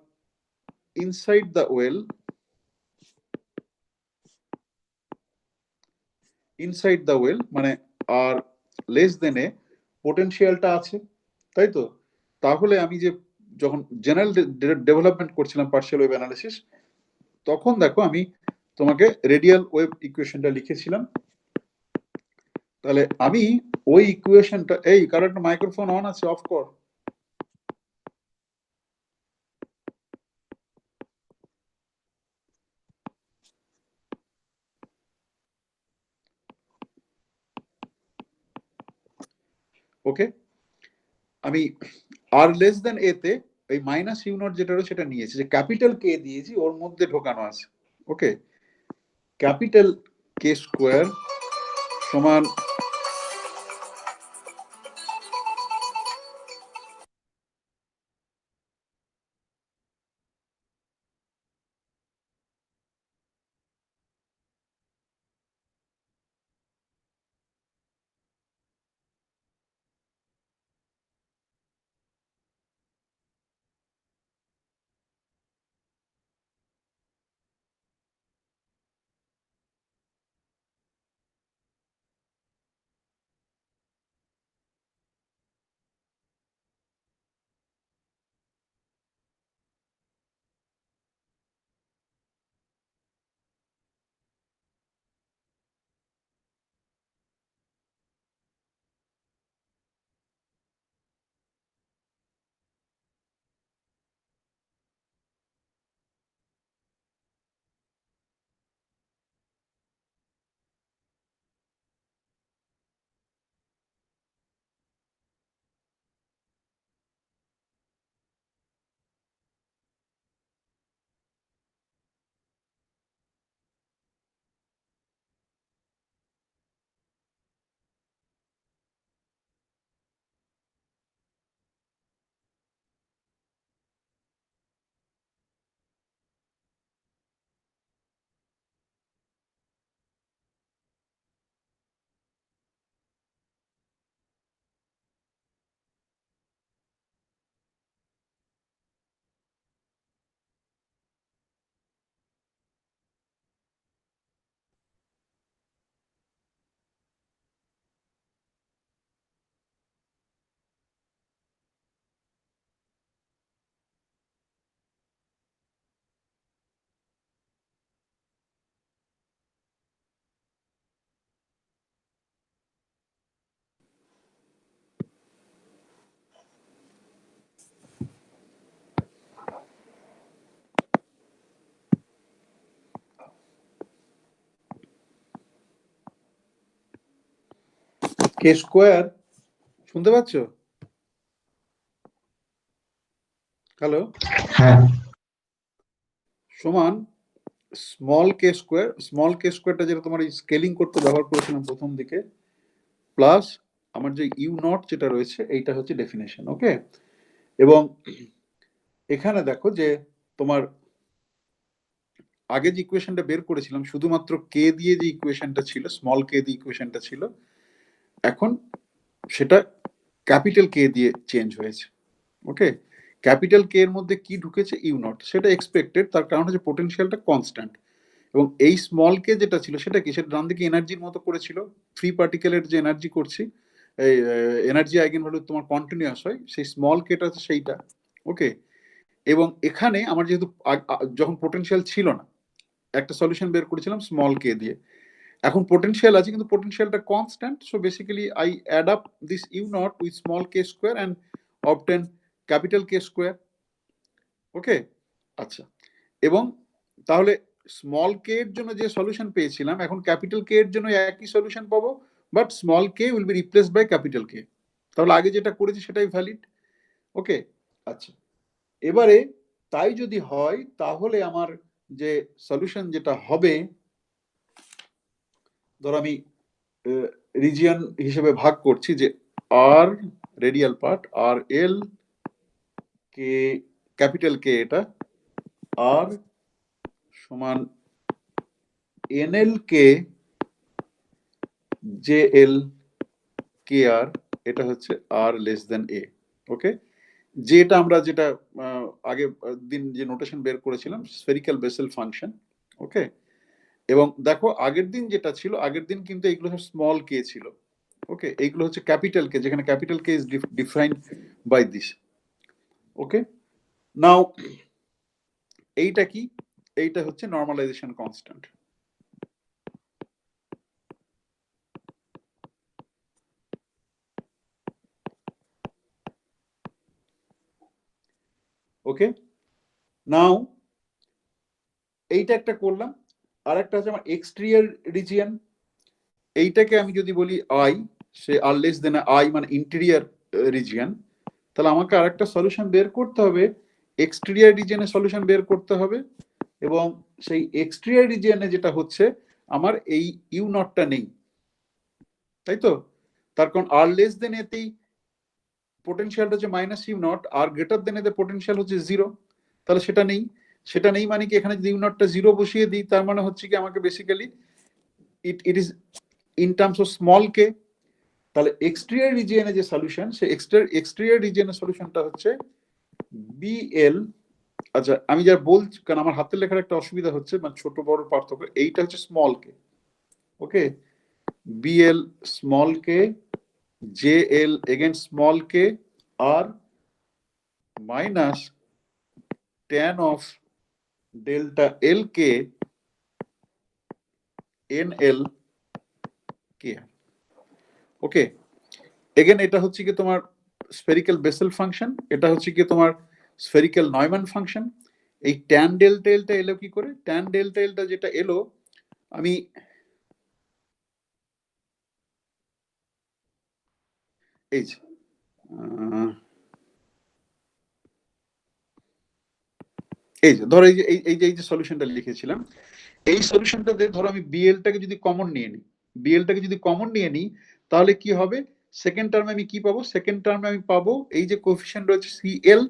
[SPEAKER 1] inside the well, inside the well মানে আর লেস দেন এ পোটেনশিয়ালটা আছে, তাই তো? তাহলে আমি যে যখন জেনারেল ডেভেলপমেন্ট করছিলাম পার্শিয়াল ওয়েভ অ্যানালিসিস, তখন দেখো আমি তোমাকে রেডিয়াল ওয়েভ ইকুয়েশনটা লিখেছিলাম। তাহলে আমি ওই ইকুয়েশনটা, এই কারো একটা মাইক্রোফোন অন আছে, অফ কর। ওকে, আমি আর লেস দেন এ তে এই মাইনাস ইউ নট যেটা রয়েছে সেটা নিয়েছি, যে ক্যাপিটাল কে দিয়েছি ওর মধ্যে ঢোকানো আছে। ওকে, ক্যাপিটাল কে স্কোয়ার সমান কে স্কোয়ার, শুনতে পাচ্ছ? হ্যালো,
[SPEAKER 2] হ্যাঁ,
[SPEAKER 1] সমান স্মল কে স্কোয়ার, স্মল কে স্কোয়ারটা যেটা তোমার স্কেলিং করতে ব্যবহার করেছিলাম প্রথম দিকে, প্লাস আমার যে ইউ নট যেটা রয়েছে এইটা হচ্ছে ডেফিনেশন। ওকে, এবং এখানে দেখো যে তোমার আগে যে ইকুয়েশনটা বের করেছিলাম শুধুমাত্র কে দিয়ে যে ইকুয়েশনটা ছিল, স্মল কে দিয়ে ইকুয়েশনটা ছিল, এখন সেটা ক্যাপিটাল কে দিয়ে চেঞ্জ হয়েছে। ওকে, ক্যাপিটাল কে এর মধ্যে কি ঢুকেছে? You not. সেটা এক্সপেক্টেড, তার কারণ হচ্ছে পোটেনশিয়ালটা কনস্ট্যান্ট। এবং এই স্মল কে যেটা ছিল সেটা কি, সেটা ডান দিকে এনার্জির মতো করেছিল, ফ্রি পার্টিকেলের যে এনার্জি করছি, এই এনার্জি আইগেন ভ্যালু তোমার কন্টিনিউয়াস হয়, সেই স্মল কেটা হচ্ছে সেইটা। ওকে, এবং এখানে আমার যেহেতু যখন পোটেনশিয়াল ছিল না, একটা সলিউশন বের করেছিলাম স্মল কে দিয়ে। এখন পোটেনশিয়াল আছে কিন্তু পোটেনশিয়ালটা constant, so basically I add up this u naught with small k square and obtain capital k square. Okay, আচ্ছা, এবং তাহলে স্মল কে এর জন্য যে সলিউশন পেয়েছিলাম, এখন ক্যাপিটাল কে এর জন্য একই সলিউশন পাবো, but small k will be replaced by capital k. তাহলে আগে যেটা করেছি সেটাই ভ্যালিড। ওকে, আচ্ছা, এবারে তাই যদি হয় তাহলে আমার যে সলিউশন যেটা হবে, ধর আমি রিজিয়ন হিসেবে ভাগ করছি, যে আর রেডিয়াল পার্ট আর এল কে ক্যাপিটাল কে এটা, আর সমান এনএল কে জে এল কে আর, এটা হচ্ছে আর লেস দেন এ। ওকে, যেটা আমরা যেটা আগে দিন যে নোটেশন বের করেছিলাম স্ফেরিক্যাল বেসেল ফাংশন। ওকে, এবং দেখো আগের দিন যেটা ছিল, আগের দিন কিন্তু এইগুলো সব স্মল কে ছিল। ওকে, এইগুলো হচ্ছে ক্যাপিটাল কে, যেখানে capital k is defined by this. Okay, now এইটা কি? এইটা হচ্ছে নর্মালাইজেশন কনস্ট্যান্ট। ওকে, নাও এইটা একটা করলাম, আর একটা হচ্ছে আমার এক্সটেরিয়র রিজিয়ন। এইটাকে আমি যদি বলি I, say r less than I মানে ইন্টেরিয়র রিজিয়ন, তাহলে আমাকে আরেকটা সলিউশন বের করতে হবে, এক্সটেরিয়র রিজিয়নে সলিউশন বের করতে হবে। এবং সেই এক্সটেরিয়র রিজিয়নে যেটা হচ্ছে আমার এই ইউ নটটা নেই, তাই তো? তার কারণ আর লেস দেন এতেই পোটেনশিয়ালটা হচ্ছে minus U naught, r greater than এতে পোটেনশিয়াল হচ্ছে জিরো। তাহলে সেটা নেই, সেটা নেই মানে কি এখানে যদি ইউ নটটা জিরো বসিয়ে দিই, তার মানে হচ্ছে কি আমাকে basically it is in terms of small k. তাহলে এক্সটেরিয়র রিজিয়নে যে সলিউশন, সে এক্সটেরিয়র রিজিয়নের সলিউশনটা হচ্ছে বিএল। আচ্ছা আমি যা বলছি, কারণ আমার হাতের লেখার একটা অসুবিধা হচ্ছে, মানে ছোট বড় পার্থক্য, এইটা হচ্ছে small k. Okay, BL small k, J L again small k, R minus tan of delta L K N L K. Okay, again এটা হচ্ছে কি তোমার স্ফেরিক্যাল বেসেল ফাংশন, এটা হচ্ছে কি তোমার স্ফেরিক্যাল নয়ম্যান ফাংশন। এই ট্যান ডেল্টা এলটা এলো কি করে? ট্যান ডেল্টা এলটা যেটা এলো, আমি এই যে এই যে ধরো এই যে সলিউশনটা লিখেছিলাম, এই সলিউশনটা দিয়ে ধরো আমি বিএলটাকে যদি কমন নিয়ে নিই, বিএলটাকে যদি কমন নিয়ে নিই, তাহলে কি হবে? সেকেন্ড টার্মে আমি কি পাবো? সেকেন্ড টার্মে আমি পাবো এই যে কোএফিসিয়েন্ট রয়েছে সিএল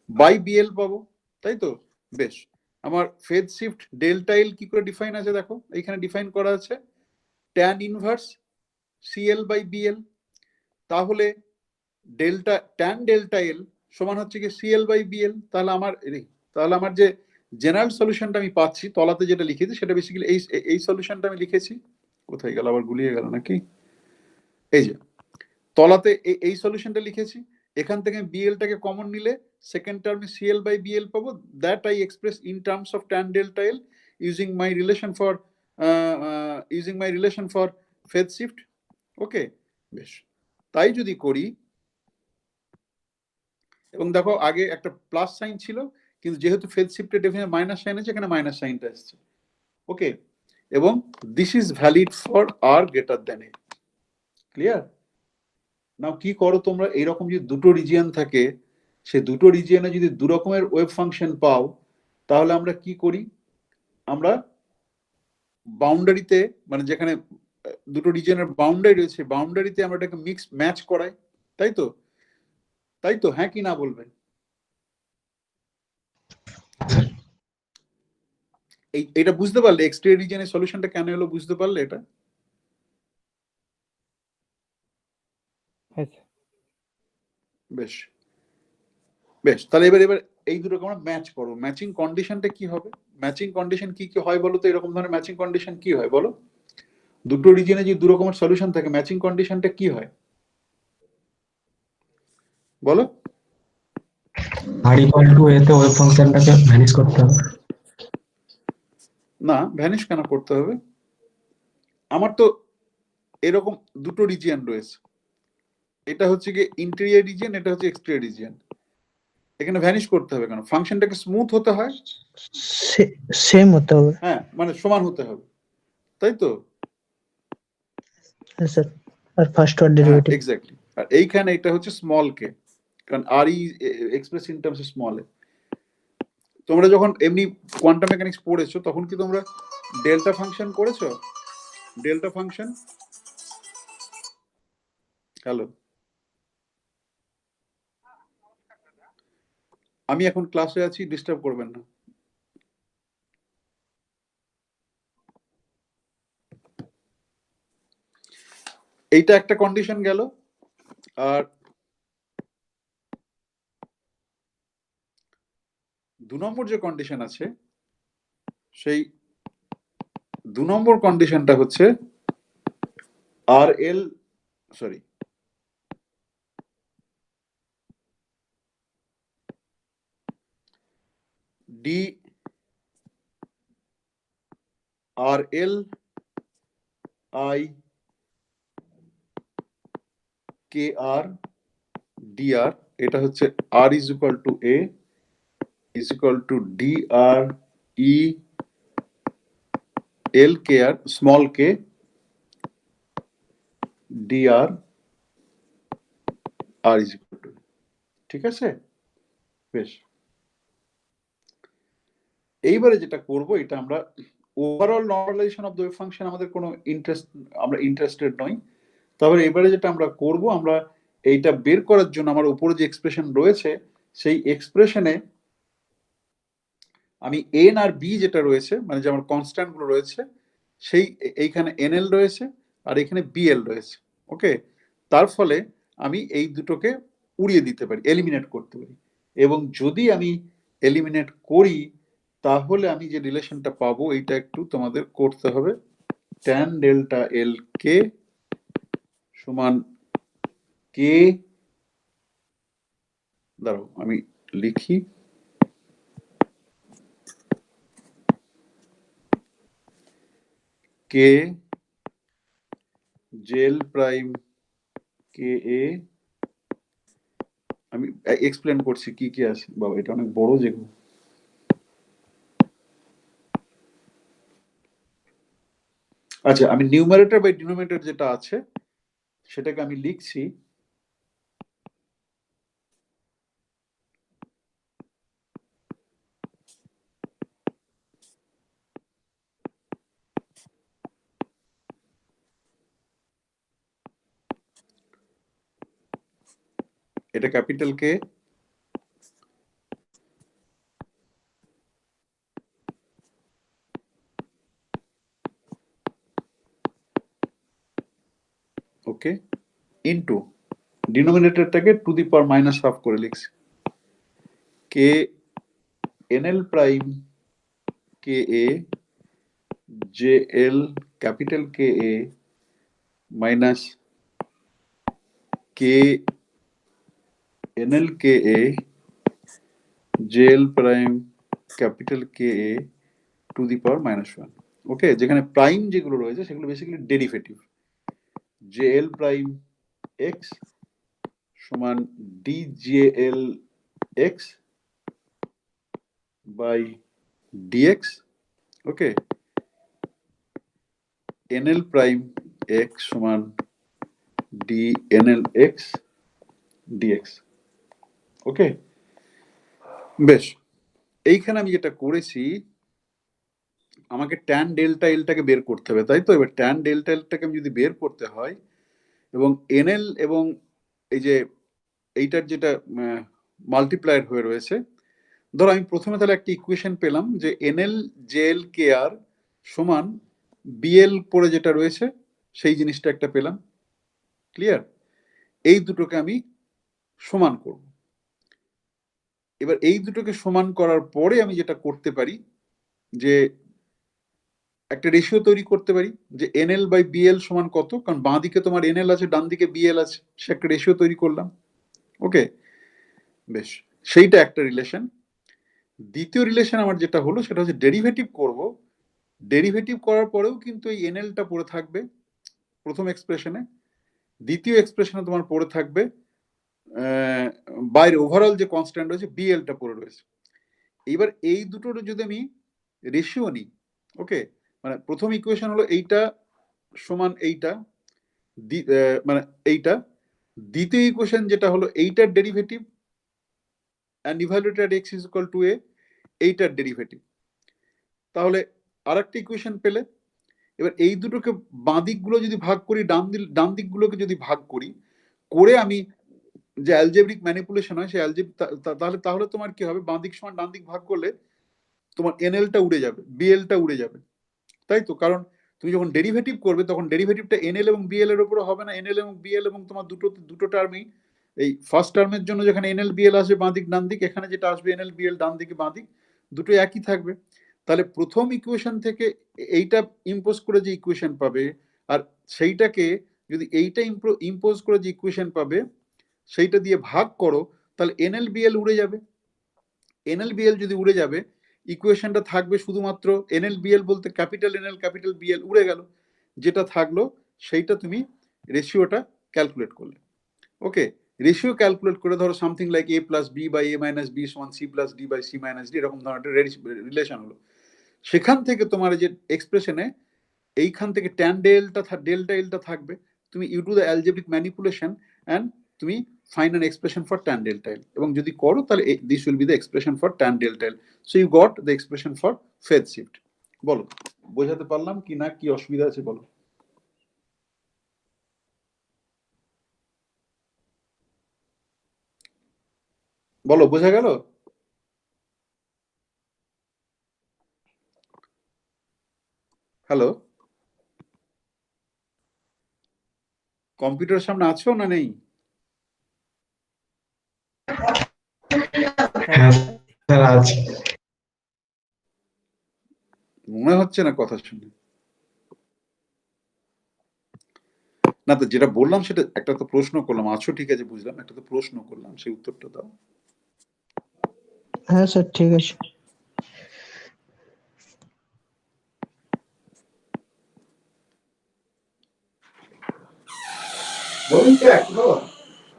[SPEAKER 1] বাই বিএল পাবো, তাই তো? বেশ, আমার ফেজ শিফট ডেল্টা এল কি করে ডিফাইন আছে দেখো, এইখানে ডিফাইন করা আছে tan inverse CL by BL. তাহলে ডেল্টা ট্যান ডেল্টা এল সমান হচ্ছে কি সিএল বাই বিএল। তাহলে আমার যে জেনারেল সলিউশনটা আমি পাচ্ছি, তলাতে যেটা লিখেছি সেটা বেসিক্যালি এই সলিউশনটা আমি লিখেছি। কোথায় গেল, আবার গুলিয়ে গেল নাকি? এই যে তলাতে এই সলিউশনটা লিখেছি, এখান থেকে বিএলটাকে কমন নিলে সেকেন্ড টার্মে সিএল বাই বিএল পাবো, that I express in terms of tan delta l using my relation for phase shift. Okay, বেশ, তাই যদি করি, এবং দেখো আগে একটা প্লাস সাইন ছিল, কিন্তু যেহেতু ফেজ শিফটের ডেফিনেশন মাইনাস সাইন আছে, এখানে মাইনাস সাইনটা আসছে। ওকে, এবং this is valid for r greater than a. Clear? Now কি করো তোমরা, এইরকম যদি দুটো রিজিয়ন থাকে, সে দুটো রিজিয়নে যদি দু রকমের ওয়েভ ফাংশন পাও, তাহলে আমরা কি করি? আমরা বাউন্ডারিতে, মানে যেখানে দুটো রিজিয়নের বাউন্ডারি রয়েছে, বাউন্ডারিতে আমরা এটাকে মিক্স ম্যাচ করাই, তাই তো? তাই তো, হ্যাঁ কি না বলবেন? এটা বুঝতে পারলে এক্সটেরিয়র রিজিয়নের সলিউশনটা কেন এলো, বুঝতে পারলে এটা? বেশ বেশ, তাহলে এবার এই দুটোকে আমরা ম্যাচ করো। ম্যাচিং কন্ডিশনটা কি হবে? ম্যাচিং কন্ডিশন কি কি হয় বলো তো? এরকম ধরনের ম্যাচিং কন্ডিশন কি হয় বলো? দুটো রিজিয়নে যদি দু রকমের সলিউশন থাকে, ম্যাচিং কন্ডিশনটা কি হয় বলো?
[SPEAKER 2] আর ইকুয়াল টু এতে ওয়েভ ফাংশনটাকে ভ্যানিশ করতে হবে।
[SPEAKER 1] না, ভ্যানিশ কেন করতে হবে? আমার তো এরকম দুটো রিজিয়ন রয়েছে, এটা হচ্ছে কি ইন্টেরিয়র রিজিয়ন, এটা হচ্ছে এক্সটেরিয়র রিজিয়ন। এখানে ভ্যানিশ করতে হবে কেন? ফাংশনটাকে স্মুথ হতে হয়,
[SPEAKER 3] সেম হতে হবে।
[SPEAKER 1] হ্যাঁ মানে সমান হতে হবে, তাই তো?
[SPEAKER 3] হ্যাঁ স্যার, আর ফার্স্ট অর্ডার
[SPEAKER 1] হ্যাঁ
[SPEAKER 3] ডেরিভেটিভ।
[SPEAKER 1] এক্স্যাক্টলি। আর এইখানে এটা হচ্ছে স্মল কে, কারণ আর I express in terms of small a. তোমরা যখন এমনি কোয়ান্টাম মেকানিক্স পড়েছো, তখন কি তোমরা ডেল্টা ফাংশন করেছো? ডেল্টা ফাংশন, হ্যালো, আমি এখন ক্লাসে আছি, ডিস্টার্ব করবেন না। এইটা একটা কন্ডিশন গেল। আর 2 নম্বর যে কন্ডিশন আছে, সেই 2 নম্বর কন্ডিশনটা হচ্ছে r l, sorry, d r l i K r d r, এটা হচ্ছে r is equal to a is equal to d r e l k r small k d r r is equal to, ঠিক আছে? বেশ, এইবারে যেটা করব, এটা আমরা overall normalization of the wave function আমাদের কোনো আমরা ইন্টারেস্টেড নই। তবে এবারে যেটা আমরা করব, আমরা এইটা বের করার জন্য আমার উপরে যে এক্সপ্রেশন রয়েছে, সেই এক্সপ্রেশনে আমি এন আর বি যেটা রয়েছে, মানে যে আমার কনস্ট্যান্ট গুলো রয়েছে, সেই এইখানে এনএল রয়েছে আর এখানে বিএল রয়েছে। ওকে, তার ফলে আমি এই দুটোকে উড়িয়ে দিতে পারি, এলিমিনেট করতে পারি। এবং যদি আমি এলিমিনেট করি, তাহলে আমি যে রিলেশনটা পাবো, এইটা একটু তোমাদের করতে হবে। ট্যান ডেল্টা এল কে সমান কে, দাঁড়াও আমি লিখি, কে জেল প্রাইম কে এ, আমি এক্সপ্লেন করছি কি কি আছে, বাবা এটা অনেক বড় যেগুলো। আচ্ছা, আমি নিউমারেটর বাই ডিনোমিনেটর যেটা আছে সেটাকে আমি লিখছি এটা ক্যাপিটাল কে, ওকে, ইনটু ডিনোমিনেটরটাকে to the power minus half করে লিখছি, k NL prime k a j l capital k a minus k NL k a j l prime capital k a to the power minus one. Okay, যেখানে prime যেগুলো রয়েছে সেগুলো basically derivative. J l prime x সমান d j l x by dx. Okay, NL prime x সমান d NL x dx. ওকে, বেশ, এইখানে আমি যেটা করেছি, আমাকে ট্যান ডেল্টা এলটাকে বের করতে হবে, তাই তো? এবার ট্যান ডেল্টা এলটাকে আমি যদি বের করতে হয়, এবং এনএল এবং এই যে এইটার যেটা মাল্টিপ্লায়ার হয়ে রয়েছে, ধরো আমি প্রথমে তাহলে একটা ইকুয়েশন পেলাম যে এনএল জেএল কে আর সমান বিএল পরে যেটা রয়েছে সেই জিনিসটা একটা পেলাম। ক্লিয়ার? এই দুটোকে আমি সমান করব। এবার এই দুটোকে সমান করার পরে আমি যেটা করতে পারি, যে একটা রেশিও তৈরি করতে পারি যে এনএল বাই বিএল সমান কত, কারণ বাঁ দিকে তোমার এনএল আছে, ডান দিকে বিএল আছে, সে একটা রেশিও তৈরি করলাম। ওকে, বেশ, সেইটা একটা রিলেশন। দ্বিতীয় রিলেশন আমার যেটা হলো সেটা হচ্ছে ডেরিভেটিভ করব। ডেরিভেটিভ করার পরেও কিন্তু এই এনএলটা পড়ে থাকবে প্রথম এক্সপ্রেশনে, দ্বিতীয় এক্সপ্রেশনে তোমার পড়ে থাকবে বাইরে ওভারঅল যে কনস্ট্যান্ট রয়েছে বিএলটা পড়ে রয়েছে। এইবার এই দুটোর যদি আমি রেশিও নিই, ওকে, মানে প্রথম ইকুয়েশন হলো এইটা সমান এইটা, মানে এইটা, দ্বিতীয় ইকুয়েশন যেটা হলো এইটার derivative and evaluated at x is equal to a, এইটার ডেরিভেটিভ, তাহলে আর একটা ইকুয়েশন পেলে। এবার এই দুটোকে বাঁ দিকগুলো যদি ভাগ করি, ডান দিকগুলোকে যদি ভাগ করি, করে আমি যে অ্যালজেব্রিক ম্যানিপুলেশন হয় সেই তাহলে তাহলে তোমার কি হবে, বাঁ দিক সমান ডান দিক ভাগ করলে তোমার এনএলটা উড়ে যাবে, বিএলটা উড়ে যাবে, তাই তো? কারণ তুমি যখন ডেরিভেটিভ করবে তখন ডেরিভেটিভটা এনএল এবং বিএল এর উপরে হবে না, এনএল এবং বিএল এবং তোমার দুটো টার্মই, এই ফার্স্ট টার্মের জন্য যেখানে এনএল বিএল আসবে বাঁ দিক ডান দিক, এখানে যেটা আসবে এনএল বিএল ডান দিকে বাঁ দিক, দুটো একই থাকবে। তাহলে প্রথম ইকুয়েশন থেকে এইটা ইম্পোজ করে যে ইকুয়েশন পাবে, আর সেইটাকে যদি এইটা ইম্পোজ করে যে ইকুয়েশন পাবে সেইটা দিয়ে ভাগ করো, তাহলে এনএল বিএল উড়ে যাবে। এনএল বিএল যদি উড়ে যাবে, ইকুয়েশনটা থাকবে শুধুমাত্র এনএল বিএল বলতে ক্যাপিটাল এনএল ক্যাপিটাল বিএল উড়ে গেল, যেটা থাকলো সেইটা তুমি রেশিওটা ক্যালকুলেট করলে। ওকে, রেশিও ক্যালকুলেট করে ধরো something like a plus b by a minus b সমান c plus d by c minus d, এরকম ধরনের রিলেশন হলো। সেখান থেকে তোমার যে এক্সপ্রেশনে এইখান থেকে ট্যান ডেল্টা এলটা থাকবে, তুমি you do the algebraic manipulation and তুমি find an expression for tan delta L, এবং যদি করো তাহলে this will be the expression for tan delta L. So you got the expression for phase shift. বলো বোঝাতে পারলাম কি না, কি অসুবিধা আছে বলো। বলো বোঝা গেল? হ্যালো, কম্পিউটার সামনে আছো না নেই?
[SPEAKER 2] হ্যাঁ স্যার আছে।
[SPEAKER 1] মনে হচ্ছে না কথা শুনে। না তো যেটা বললাম সেটা, একটা তো প্রশ্ন করলাম, আছো ঠিক আছে বুঝলাম, একটা তো প্রশ্ন করলাম, সেই উত্তরটা দাও।
[SPEAKER 3] হ্যাঁ স্যার ঠিক আছে।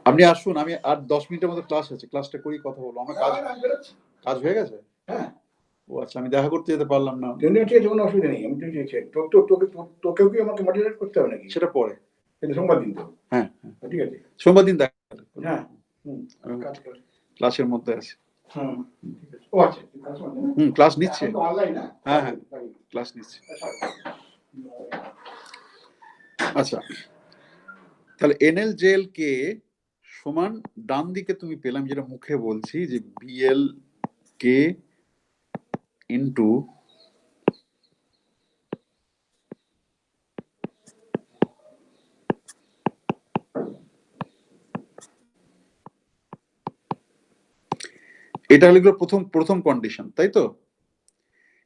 [SPEAKER 1] আপনি আসুন, আমি আর 10 মিনিটের মতো ক্লাস আছে, ক্লাসটা করি, কথা বলবো। আমার কাজ হয়ে গেছে।
[SPEAKER 4] হ্যাঁ,
[SPEAKER 1] ও আচ্ছা, আমি দেখা করতে যেতে পারলাম না।
[SPEAKER 4] ঠিক আছে, কোনো অসুবিধা নেই। আমি তো তোকেও কি আমাকে মডারেট করতে হবে নাকি?
[SPEAKER 1] সেটা পরে।
[SPEAKER 4] কিন্তু সোমবার দিন তো।
[SPEAKER 1] হ্যাঁ
[SPEAKER 4] ঠিক আছে,
[SPEAKER 1] সোমবার দিন দেখা।
[SPEAKER 4] হ্যাঁ
[SPEAKER 1] আমি ক্লাসের মধ্যে আছি।
[SPEAKER 4] হুম, ঠিক আছে। ও আচ্ছা,
[SPEAKER 1] ক্লাস নিচ্ছে।
[SPEAKER 4] অনলাইন না?
[SPEAKER 1] হ্যাঁ ক্লাস নিচ্ছে। আচ্ছা, তাহলে এনএল জেএল কে সমান ডান দিকে তুমি পেলাম, যেটা মুখে বলছি, যে বিএল কে ইন্টু এটা হলো প্রথম কন্ডিশন, তাই তো?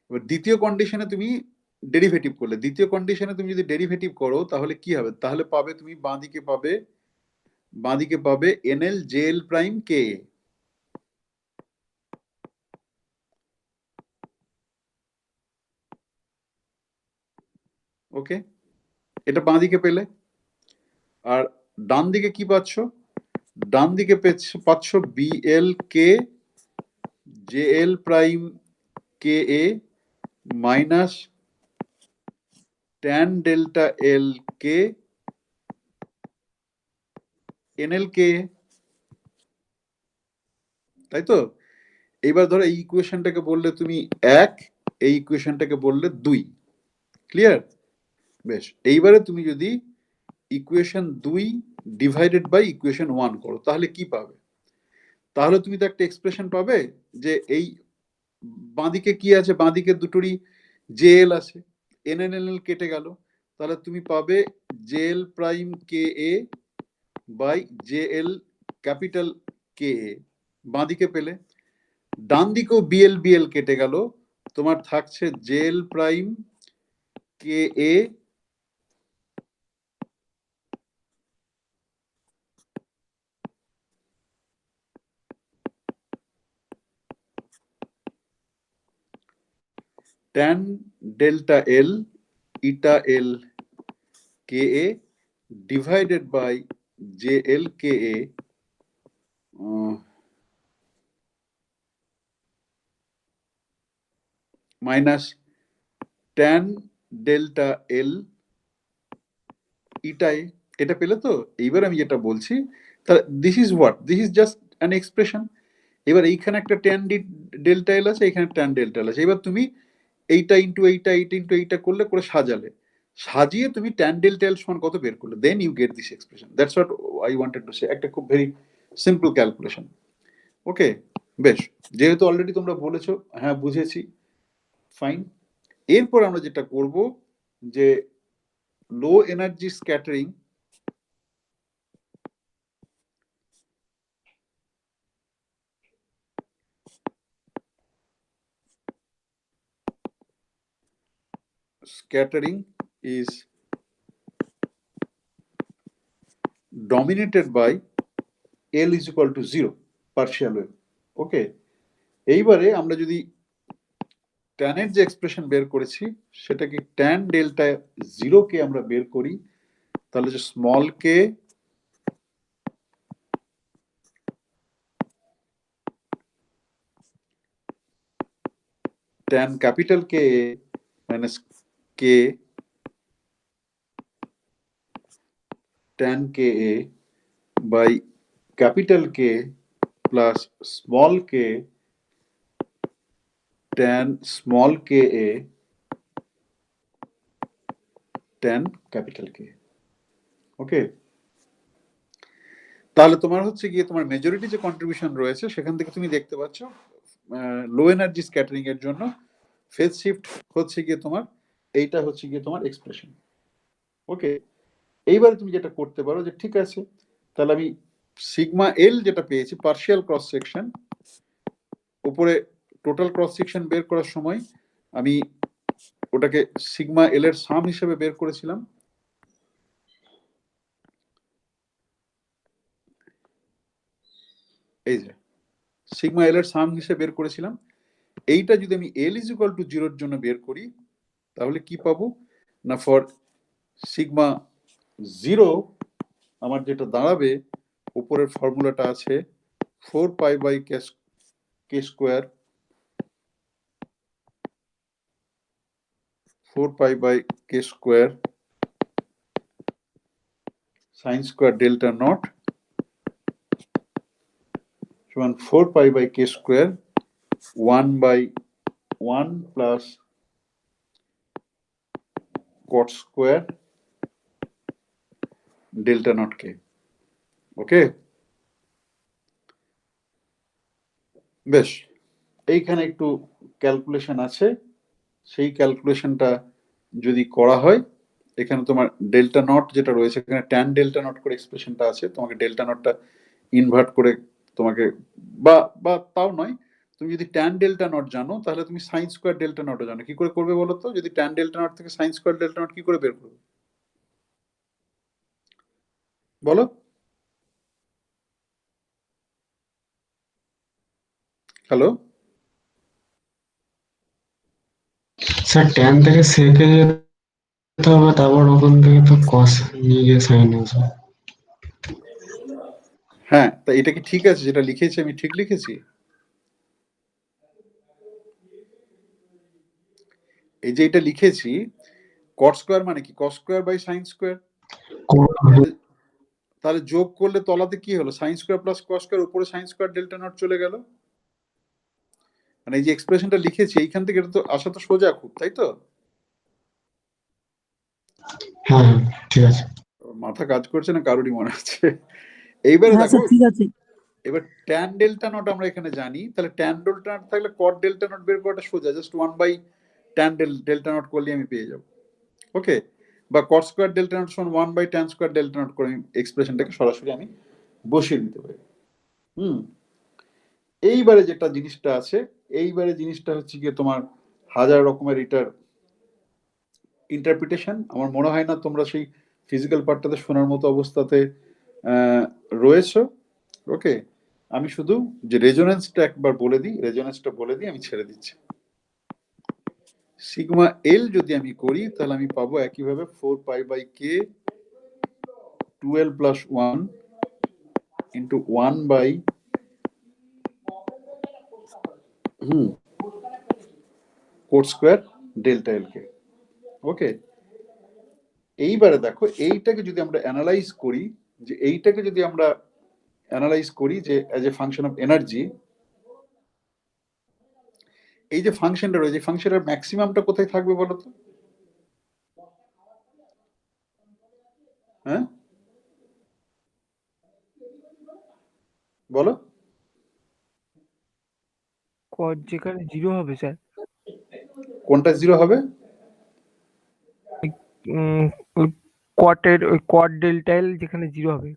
[SPEAKER 1] এবার দ্বিতীয় কন্ডিশনে তুমি ডেরিভেটিভ করলে, দ্বিতীয় কন্ডিশনে তুমি যদি ডেরিভেটিভ করো তাহলে কি হবে, তাহলে পাবে তুমি বাঁদিকে পাবে এনএল জেএল প্রাইম কে। ওকে, এটা বাঁদিকে পেলে। আর ডান দিকে কি পাচ্ছ, ডান দিকে পাচ্ছ BL K JL prime k a minus tan delta L K NL কে, তাই তো? এইবার ধরো এই ইকুয়েশনটাকে বললে তুমি 1, এই ইকুয়েশনটাকে বললে 2, ক্লিয়ার? বেশ, এইবারে তুমি যদি ইকুয়েশন 2 ডিভাইডেড বাই ইকুয়েশন 1 করো তাহলে কি পাবে? তাহলে তুমি তো একটা এক্সপ্রেশন পাবে যে এই বাঁদিকে কি আছে, বাঁদিকে দুটোরই জেএল আছে, এনএনএল কেটে গেল, তাহলে তুমি পাবে JL prime k a by JL capital k a, বাঁদিকে পেলে। ডান দিকেও বিএল কেটে গেল, তোমার থাকছে JL prime k a tan delta l eta l k a divided by j l k a minus tan delta l ইটাই। এটা পেলে তো? এইবার আমি যেটা বলছি, তাহলে this is just an expression. এবার এইখানে একটা ট্যান ডেল্টা এল আছে, এখানে ট্যান ডেল্টা এল আছে। এবার তুমি এইটা ইন্টু এইটা করলে, করে সাজিয়ে তুমি ট্যান ডেল্টা এল সমান কত বের করলে, then you get this expression. That's what I wanted to say. একটা খুব ভেরি সিম্পল ক্যালকুলেশন। ওকে, বেশ, যেহেতু অলরেডি তোমরা বলেছো হ্যাঁ বুঝেছি, ফাইন। এরপর আমরা যেটা করব যে low energy scattering is dominated by L is equal to 0 partial wave। ওকে, এইবারে আমরা যদি tan এর যে এক্সপ্রেশন বের করেছি সেটাকে tan ডেল্টা 0 কে আমরা বের করি, তাহলে যে small k tan capital k minus k tan k by capital k plus small k tan small k tan capital k. Okay, তাহলে তোমার হচ্ছে গিয়ে তোমার মেজরিটি যে কন্ট্রিবিউশন রয়েছে সেখান থেকে তুমি দেখতে পাচ্ছ লো এনার্জি স্ক্যাটারিং এর জন্য ফেজ শিফট হচ্ছে গিয়ে তোমার এইটা হচ্ছে গিয়ে তোমার এক্সপ্রেশন। ওকে, এইবারে তুমি যেটা করতে পারো যে ঠিক আছে, তাহলে আমি সিগমা এল যেটা পেয়েছি পার্শিয়াল ক্রস সেকশন, উপরে টোটাল ক্রস সেকশন বের করার সময় আমি ওটাকে সিগমা এল এর সাম হিসেবে বের করেছিলাম। এই যে সিগমা এল এর সাম হিসেবে বের করেছিলাম, এইটা যদি আমি এল ইজ ইকুয়াল টু 0 এর জন্য বের করি তাহলে কি পাবো না, ফর সিগমা 0 আমার যেটা দাঁড়াবে, উপরের ফর্মুলাটা আছে 4 pi by k square, 4 pi by k square sine square delta naught সমান 4 pi by k square 1 by 1 plus cot square delta naught k. Okay, বেশ, এইখানে একটু ক্যালকুলেশন আছে, সেই ক্যালকুলেশনটা যদি করা হয়, এখানে তোমার ডেল্টা নট যেটা রয়েছে এখানে ট্যান ডেল্টা নট করে এক্সপ্রেশনটা আছে, তোমাকে ডেল্টা নটটা ইনভার্ট করে তোমাকে বা বা তাও নয়, তুমি যদি ট্যান ডেল্টা নট জানো তাহলে তুমি সাইন স্কোয়ার ডেল্টা নটও জানো। কি করে করবে বলো তো, যদি ট্যান ডেল্টা নট থেকে সাইন স্কোয়ার ডেল্টা নট কি করে বের করবে বলো? হ্যালো,
[SPEAKER 2] স্যার ট্যান থেকে সেকে যেতে হবে, তারপর ওখান থেকে তো কস নিয়ে গিয়ে সাইন আসবে।
[SPEAKER 1] হ্যাঁ, তা এটা কি ঠিক আছে যেটা লিখেছি আমি ঠিক লিখেছি? এই যে এটা লিখেছি কট স্কোয়ার মানে কি cos square by sine square, তাহলে যোগ করলে তলাতে কি হলো sine square plus cos square, উপরে সাইন স্কোয়ার ডেল্টা নট চলে গেল। মানে এই যে এক্সপ্রেশনটা লিখেছি এইখান থেকে এটা তো আসা তো সোজা খুব, তাই তো?
[SPEAKER 2] হ্যাঁ হ্যাঁ ঠিক আছে।
[SPEAKER 1] মাথা কাজ করছে না কারোরই মনে আছে? এইবারে
[SPEAKER 5] হ্যাঁ
[SPEAKER 1] দেখো,
[SPEAKER 5] স্যার ঠিক আছে।
[SPEAKER 1] এবার ট্যান ডেল্টা নট আমরা এখানে জানি, তাহলে ট্যান ডেল্টা নট থাকলে কট ডেল্টা নট বের করাটা সোজা, just 1 by tan delta naught করলে আমি পেয়ে যাব। ওকে, বা কট স্কোয়ার ডেল্টা নট সমান 1 by tan square delta naught করে এক্সপ্রেশনটাকে সরাসরি আমি বসিয়ে দিতে পারি। এইবারে যেটা জিনিসটা আছে, এইবারে জিনিসটা হচ্ছে গিয়ে তোমার হাজার রকমের এটার ইন্টারপ্রিটেশন। আমার মনে হয় না তোমরা সেই ফিজিক্যাল পার্টটাতে শোনার মতো অবস্থাতে রয়েছে। ওকে, আমি শুধু যে রেজোনেন্সটা একবার বলে দিই, রেজোনেন্সটা বলে দিই আমি ছেড়ে দিচ্ছি। সিগমা এল যদি আমি করি তাহলে আমি পাবো একইভাবে 4 pi by k 12 plus 1 into 1 by cot square delta L K. Okay, এইবারে দেখো এইটাকে যদি আমরা অ্যানালাইজ করি, যে এইটাকে যদি আমরা অ্যানালাইজ করি যে as a function of energy, এই যে ফাংশনটা রয়েছে ফাংশনের ম্যাক্সিমামটা কোথায় থাকবে বলো তো? হ্যাঁ, বলো।
[SPEAKER 5] কট যেখানে জিরো হবে স্যার,
[SPEAKER 1] কোনটা জিরো হবে?
[SPEAKER 5] ওই কটের ওই কট ডেল্টা এল যেখানে জিরো হবে।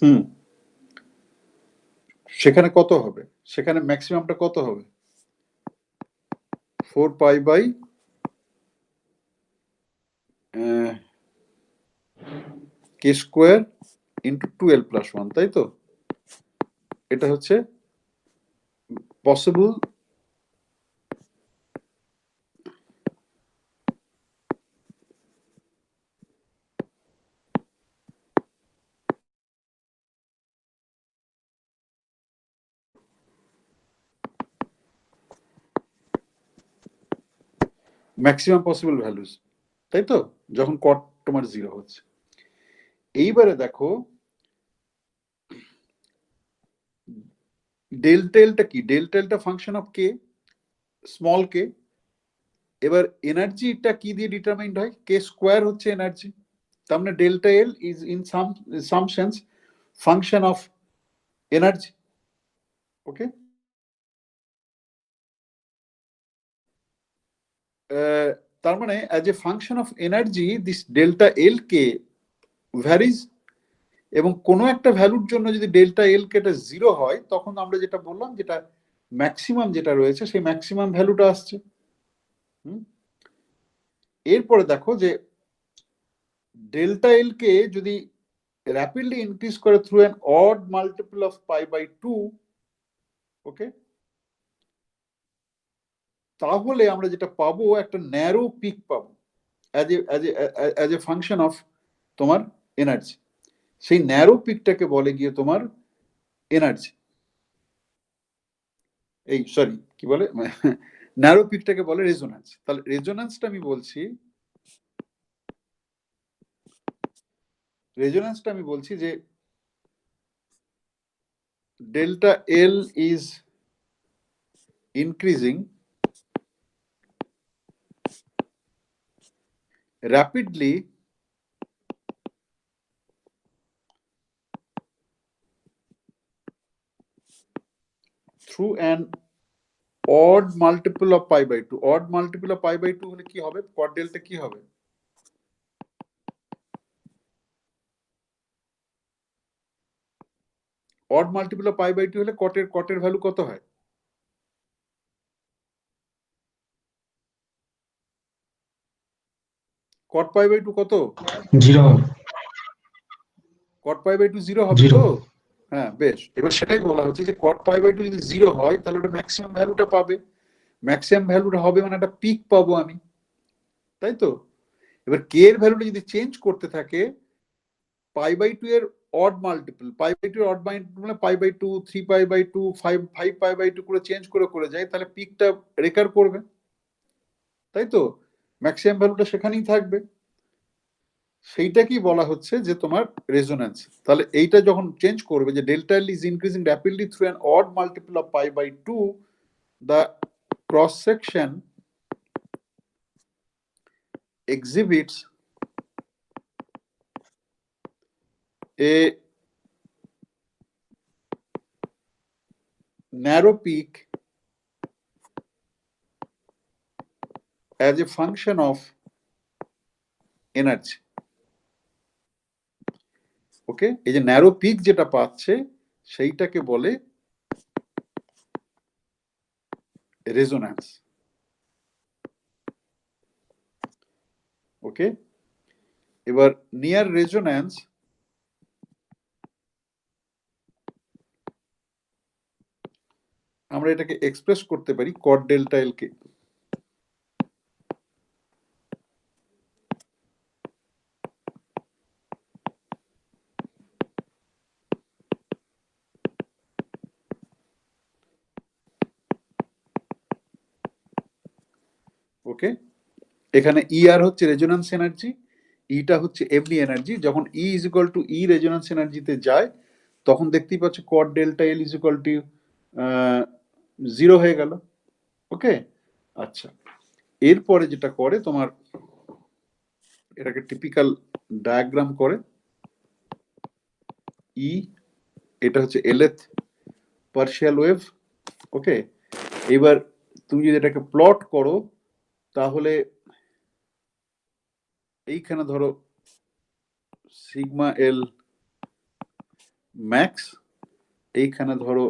[SPEAKER 1] হুম, সেখানে কত হবে? সেখানে ম্যাক্সিমামটা কত হবে? 4 pi by k square into 2l plus 1, তাই তো? এটা হচ্ছে পসিবল ম্যাক্সিমাম পসিবল ভ্যালুস, তাই তো? যখন কট তোমার জিরো হচ্ছে। এইবারে দেখো ডেল্টা এলটা কি? ডেল্টা এলটা function of k, small k. এবার এনার্জিটা কি দিয়ে ডিটারমাইন্ড হয়? কে স্কোয়ার হচ্ছে এনার্জি, তার মানে delta L is in some sense function of energy. Okay, তার মানে as a function of energy this delta L k varies, এবং কোনো একটা ভ্যালুর জন্য যদি ডেল্টা এল কে এটা জিরো হয়, তখন আমরা যেটা বললাম, যেটা ম্যাক্সিমাম যেটা রয়েছে সেই ম্যাক্সিমাম ভ্যালুটা আসছে। এরপরে দেখো যে ডেল্টা এল কে যদি র্যাপিডলি ইনক্রিজ করে through an odd multiple of pi by 2, okay, তাহলে আমরা যেটা পাবো একটা ন্যারো পিক পাবো অ্যাজ এ ফাংশন অফ তোমার এনার্জি। সেই ন্যারো পিকটাকে বলে গিয়ে তোমার এনার্জি, এই সরি কি বলে, ন্যারো পিকটাকে বলে রেজোন্যান্স। তাহলে রেজোন্যান্সটা আমি বলছি, যে delta L is increasing rapidly through an odd multiple of pi by 2. odd multiple of pi by 2 হলে কি হবে? cot delta কি হবে? odd multiple of pi by 2 হলে cot এর ভ্যালু কত হয়? cot pi by 2 কত?
[SPEAKER 2] Zero
[SPEAKER 1] cot pi by 2 zero হবে
[SPEAKER 2] জিরো
[SPEAKER 1] তো? হ্যাঁ, বেশ। এবার সেটাই বলা হচ্ছে যে cot pi by 2 যদি জিরো হয় তাহলে ওটা ম্যাক্সিমাম ভ্যালুটা পাবে। ম্যাক্সিমাম ভ্যালুটা হবে মানে একটা পিক পাবো আমি, তাই তো? এবার কে এর ভ্যালুটা যদি চেঞ্জ করতে থাকে, পাই বাই 2 এর অড মাল্টিপল, পাই বাই 2 এর অড মাল্টিপল মানে pi by 2, 3 pi by 2, 5 pi by 2 করে চেঞ্জ করে যায়, তাহলে পিকটা রেকার করবে, তাই তো? ম্যাক্সিমাম ভ্যালুটা সেখানেই থাকবে। সেইটাকেই বলা হচ্ছে যে তোমার রেজোন্যান্স। তাহলে এইটা যখন চেঞ্জ করবে যে delta L is increasing rapidly through an odd multiple of pi by 2, the cross section exhibits a narrow peak as a function of energy. Okay, এই যে ন্যারো পিক যেটা পাচ্ছে সেইটাকে বলে রেজোন্যান্স। ওকে, এবার নিয়ার রেজোন্যান্স আমরা এটাকে এক্সপ্রেস করতে পারি কট ডেল্টা এল কে। ওকে, এখানে ই আর হচ্ছে রেজোন্যান্স এনার্জি, ইটা হচ্ছে এমনি এনার্জি। যখন e is equal to e resonance এনার্জিতে যায়, তখন দেখতেই পাচ্ছ cot delta L is equal to zero হয়ে গেল। ওকে, আচ্ছা, এরপরে যেটা করে তোমার এটাকে টিপিক্যাল ডায়াগ্রাম করে, ই এটা হচ্ছে এলএথ পার্শিয়াল ওয়েভ। ওকে, এবার তুমি যদি এটাকে প্লট করো তাহলে এইখানে ধরো সিগমা এল ম্যাক্স, এইখানে ধরো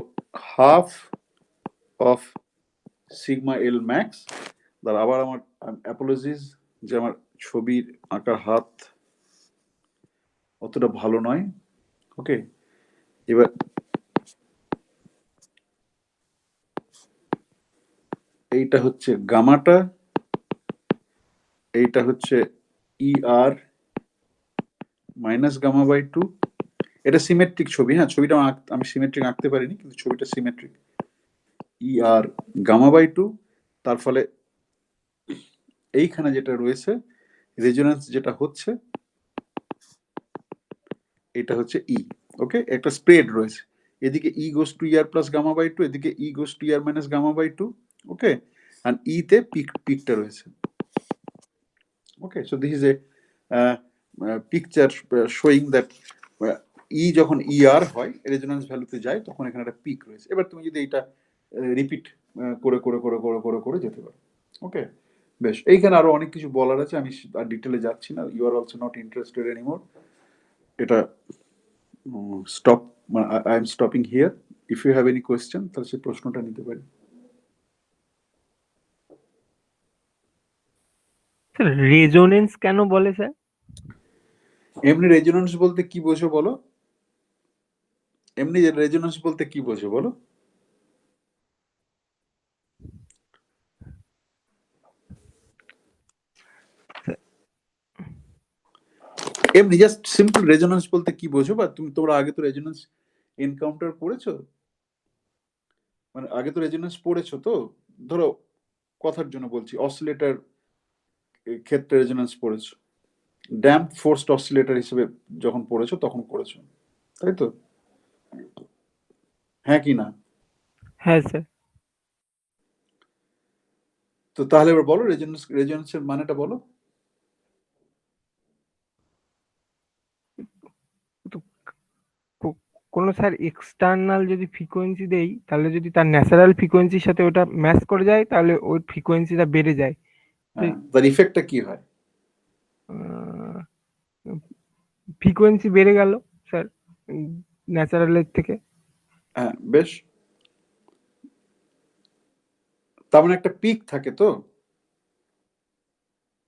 [SPEAKER 1] half of sigma L max. আবার আমার অ্যাপোলজিস যে আমার ছবির আঁকার হাত অতটা ভালো নয়। ওকে, এবার এইটা হচ্ছে গামাটা, এইটা হচ্ছে ER মাইনাস গামা বাই 2। এটা সিমেট্রিক ছবি, হ্যাঁ ছবিটা আমি সিমেট্রিক আঁকতে পারিনি, কিন্তু ছবিটা সিমেট্রিক। ER গামা বাই 2, তার ফলে এইখানে যেটা রয়েছে রেজোন্যান্স যেটা হচ্ছে এটা হচ্ছে E। ওকে, একটা স্প্রেড রয়েছে, এদিকে E goes to ER plus gamma by 2, এদিকে E goes to ER minus gamma by 2। Okay, and E তে পিকটা রয়েছে। Okay, so this is a picture showing that E যখন ER হয় রেজোন্যান্স ভ্যালুতে যায় তখন এখানে একটা পিক রয়েছে। এবার তুমি যদি এটা রিপিট করে করে করে করে করে করে যেতে পারো। ওকে, বেশ, এইখানে আরো অনেক কিছু বলার আছে, আমি আর ডিটেলে যাচ্ছি না। You are also not interested anymore. এটা stop, I am stopping here. If you have any question তাহলে সেই প্রশ্নটা নিতে পারি।
[SPEAKER 5] স্যার রেজোনেন্স কেন বলে স্যার?
[SPEAKER 1] এমনি রেজোন্যান্স বলতে কি বোঝো বলো? এমনি রেজোন্যান্স বলতে কি বোঝো বলো? এমনি জাস্ট সিম্পল রেজোন্যান্স বলতে কি বোঝো? বা তোমরা আগে তো রেজোন্যান্স এনকাউন্টার করেছো, মানে আগে তো রেজোন্যান্স পড়েছো তো। ধরো কথার জন্য বলছি, অসিলেটর ক্ষেত্রে রেজোন্যান্স পড়েছো, ড্যাম্প ফোর্সড অসিলেটর হিসেবে যখন পড়েছো তখন করেছো, তাই তো? হ্যাঁ কি না?
[SPEAKER 5] হ্যাঁ স্যার।
[SPEAKER 1] তো তাহলে এবার বলো রেজোন্যান্সের মানেটা বলো।
[SPEAKER 5] কোনো স্যার এক্সটার্নাল যদি ফ্রিকোয়েন্সি দেই তাহলে যদি তার ন্যাচারাল ফ্রিকোয়েন্সির সাথে ওটা ম্যাচ করে যায় তাহলে ওই ফ্রিকোয়েন্সিটা বেড়ে যায়।
[SPEAKER 1] হ্যাঁ, তার ইফেক্টটা কি হয়?
[SPEAKER 5] ফ্রিকোয়েন্সি বেড়ে গেল স্যার ন্যাচারালের থেকে।
[SPEAKER 1] হ্যাঁ, বেশ, তার মানে একটা পিক থাকে তো।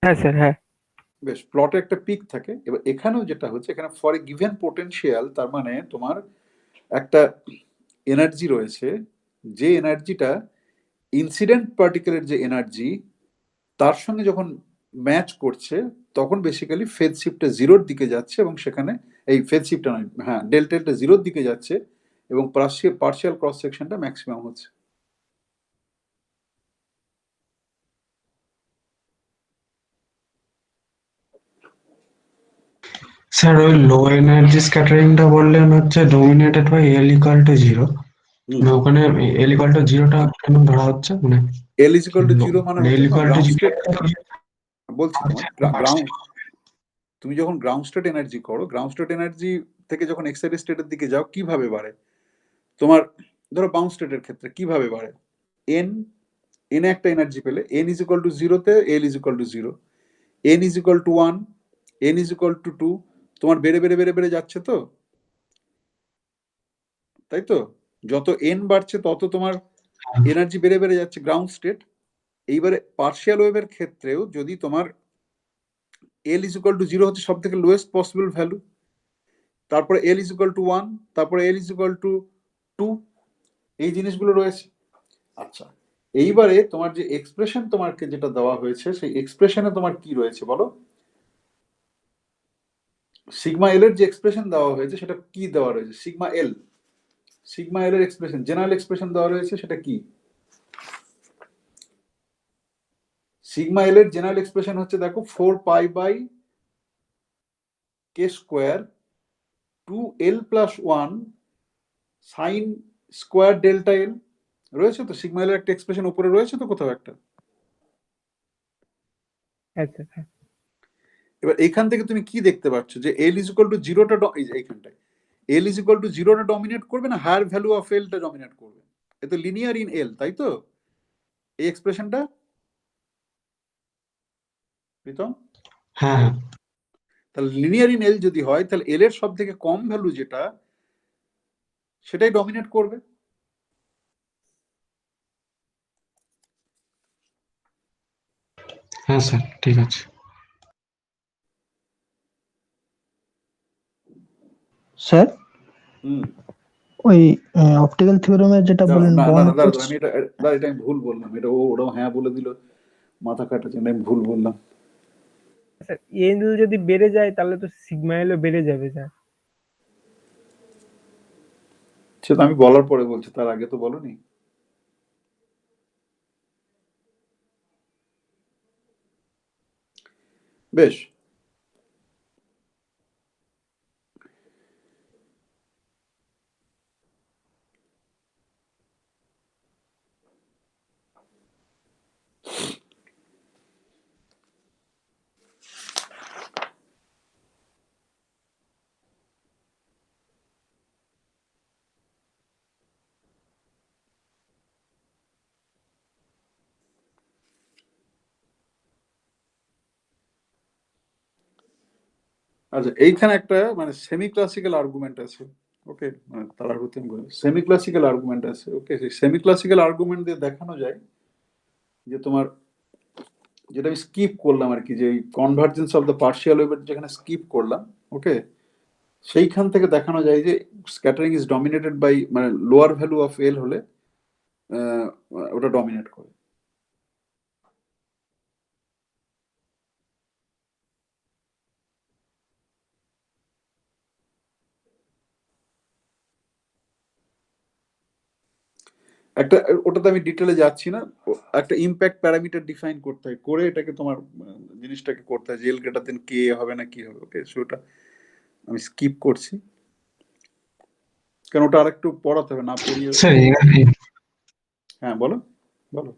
[SPEAKER 5] হ্যাঁ স্যার, হ্যাঁ।
[SPEAKER 1] বেশ, প্লটে একটা পিক থাকে। এবার এখানেও যেটা হচ্ছে, এখানে ফর এ গিভেন পোটেনশিয়াল, তার মানে তোমার একটা এনার্জি রয়েছে, যে এনার্জিটা ইনসিডেন্ট পার্টিকেলের যে এনার্জি তার সঙ্গে যখন ম্যাচ করছে তখন বেসিক্যালি ফেজ শিফটটা জিরোর দিকে যাচ্ছে, এবং সেখানে এই ফেজ শিফটটা নয়, হ্যাঁ ডেল্টা জিরোর দিকে যাচ্ছে, এবং পার্শিয়াল ক্রস সেকশনটা ম্যাক্সিমাম হচ্ছে।
[SPEAKER 2] স্যার ওই লো এনার্জি স্ক্যাটারিংটা বললেন হচ্ছে dominated by L equal to 0, মানে ওখানে এল ইকুয়াল টু 0টা কেন ধরা হচ্ছে? মানে
[SPEAKER 1] এল ইজ ইকুয়াল টু জিরো মানে
[SPEAKER 2] এল
[SPEAKER 1] হচ্ছে
[SPEAKER 2] ইকুয়াল টু
[SPEAKER 1] গ্রাউন্ড
[SPEAKER 2] 0
[SPEAKER 1] স্টেট। বলছি তোমার গ্রাউন্ড, তুমি যখন গ্রাউন্ড স্টেট এনার্জি করো, গ্রাউন্ড স্টেট এনার্জি থেকে যখন এক্সাইটেড স্টেটের দিকে যাও কিভাবে বাড়ে? তোমার ধরো বাউন্ড স্টেটের ক্ষেত্রে কিভাবে বাড়ে? এন এন একটা এনার্জি পেলে এন ইজ ইকুয়াল টু জিরোতে এল is equal to zero, N is equal two 1, N is equal two 2, তোমার বেড়ে বেড়ে বেড়ে বেড়ে যাচ্ছে তো, তাই তো? যত এন বাড়ছে তত তোমার এনার্জি বেড়ে বেড়ে যাচ্ছে, গ্রাউন্ড স্টেট। এইবারে পার্শিয়াল ওয়েভের ক্ষেত্রেও যদি তোমার এল ইজ ইকুয়াল টু জিরো হচ্ছে সব থেকে লোয়েস্ট পসিবল ভ্যালু, তারপরে এল ইজ ইকুয়াল টু 1, তারপরে এল ইজ ইকুয়াল টু 2, এই জিনিসগুলো রয়েছে। আচ্ছা, এইবারে তোমার যে এক্সপ্রেশন তোমাকে যেটা দেওয়া হয়েছে সেই এক্সপ্রেশনে তোমার কি রয়েছে বলো? সিগমা এল এর যে এক্সপ্রেশন দেওয়া হয়েছে সেটা কি দেওয়া রয়েছে? সিগমা এল এর এক্সপ্রেশন, জেনারেল এক্সপ্রেশন দেওয়া রয়েছে, সেটা কি? সিগমা এল এর জেনারেল এক্সপ্রেশন হচ্ছে দেখো 4 pi by k square 2l plus 1 sine square delta L. রয়েছে তো সিগমা এল এর একটা এক্সপ্রেশন উপরে রয়েছে তো কোথাও একটা।
[SPEAKER 5] হ্যাঁ স্যার, হ্যাঁ।
[SPEAKER 1] এবার এখান থেকে তুমি কি দেখতে পাচ্ছ যে এল ইজ ইকুয়াল টু জিরোটা এইখানটায় এল ইজ ইকুয়াল টু জিরোটা ডমিনেট করবে না হায়ার ভ্যালু অফ এলটা ডমিনেট করবে? এ তো লিনিয়ার ইন এল, তাই তো এই এক্সপ্রেশনটা প্রীতম?
[SPEAKER 2] হ্যাঁ হ্যাঁ
[SPEAKER 1] তাহলে লিনিয়ার ইন এল যদি হয় তাহলে এল এর সব থেকে কম ভ্যালু যেটা সেটাই ডমিনেট করবে।
[SPEAKER 2] হ্যাঁ স্যার ঠিক আছে।
[SPEAKER 3] স্যার
[SPEAKER 1] হুম,
[SPEAKER 3] ওই অপটিক্যাল থিওরেমের যেটা
[SPEAKER 1] দাঁড়া,
[SPEAKER 3] বললেন
[SPEAKER 1] না না
[SPEAKER 3] বন্ড
[SPEAKER 1] না, দাঁড়া
[SPEAKER 3] কোটস,
[SPEAKER 1] দাঁড়া, আমি এটা আমি ভুল বললাম, এটা ওরাও হ্যাঁ বলে দিল, মাথা কাটার জন্য আমি ভুল বললাম।
[SPEAKER 5] স্যার এল যদি বেড়ে যায় তাহলে তো সিগমা এলও বেড়ে যাবে স্যার।
[SPEAKER 1] সেটা আমি বলার পরে বলছি, তার আগে তো বলনি। বেশ, আচ্ছা এইখানে একটা মানে সেমি ক্লাসিক্যাল আর্গুমেন্ট আছে, ওকে, মানে তার হতে সেমি ক্লাসিক্যাল আর্গুমেন্ট আছে, ওকে। সেই সেমি ক্লাসিক্যাল আর্গুমেন্ট দিয়ে দেখানো যায় যে তোমার যেটা আমি স্কিপ করলাম আর কি, যে convergence of the partial wave যেখানে স্কিপ করলাম, ওকে, সেইখান থেকে দেখানো যায় যে স্ক্যাটারিং ইজ ডমিনেটেড বাই, মানে লোয়ার ভ্যালু অফ এল হলে আহ, ওটা ডমিনেট করে। একটা ওটাতে আমি ডিটেলে যাচ্ছি না, একটা ইম্প্যাক্ট প্যারামিটার ডিফাইন করতে হয়, করে এটাকে তোমার জিনিসটাকে করতে হয় যে এল গ্রেটার দেন কে হবে না কি হবে, ওকে। সেটা আমি স্কিপ করছি কারণ ওটা আরেকটু পড়াতে হবে, না পড়িয়ে।
[SPEAKER 2] স্যার
[SPEAKER 1] হ্যাঁ বলো বলো।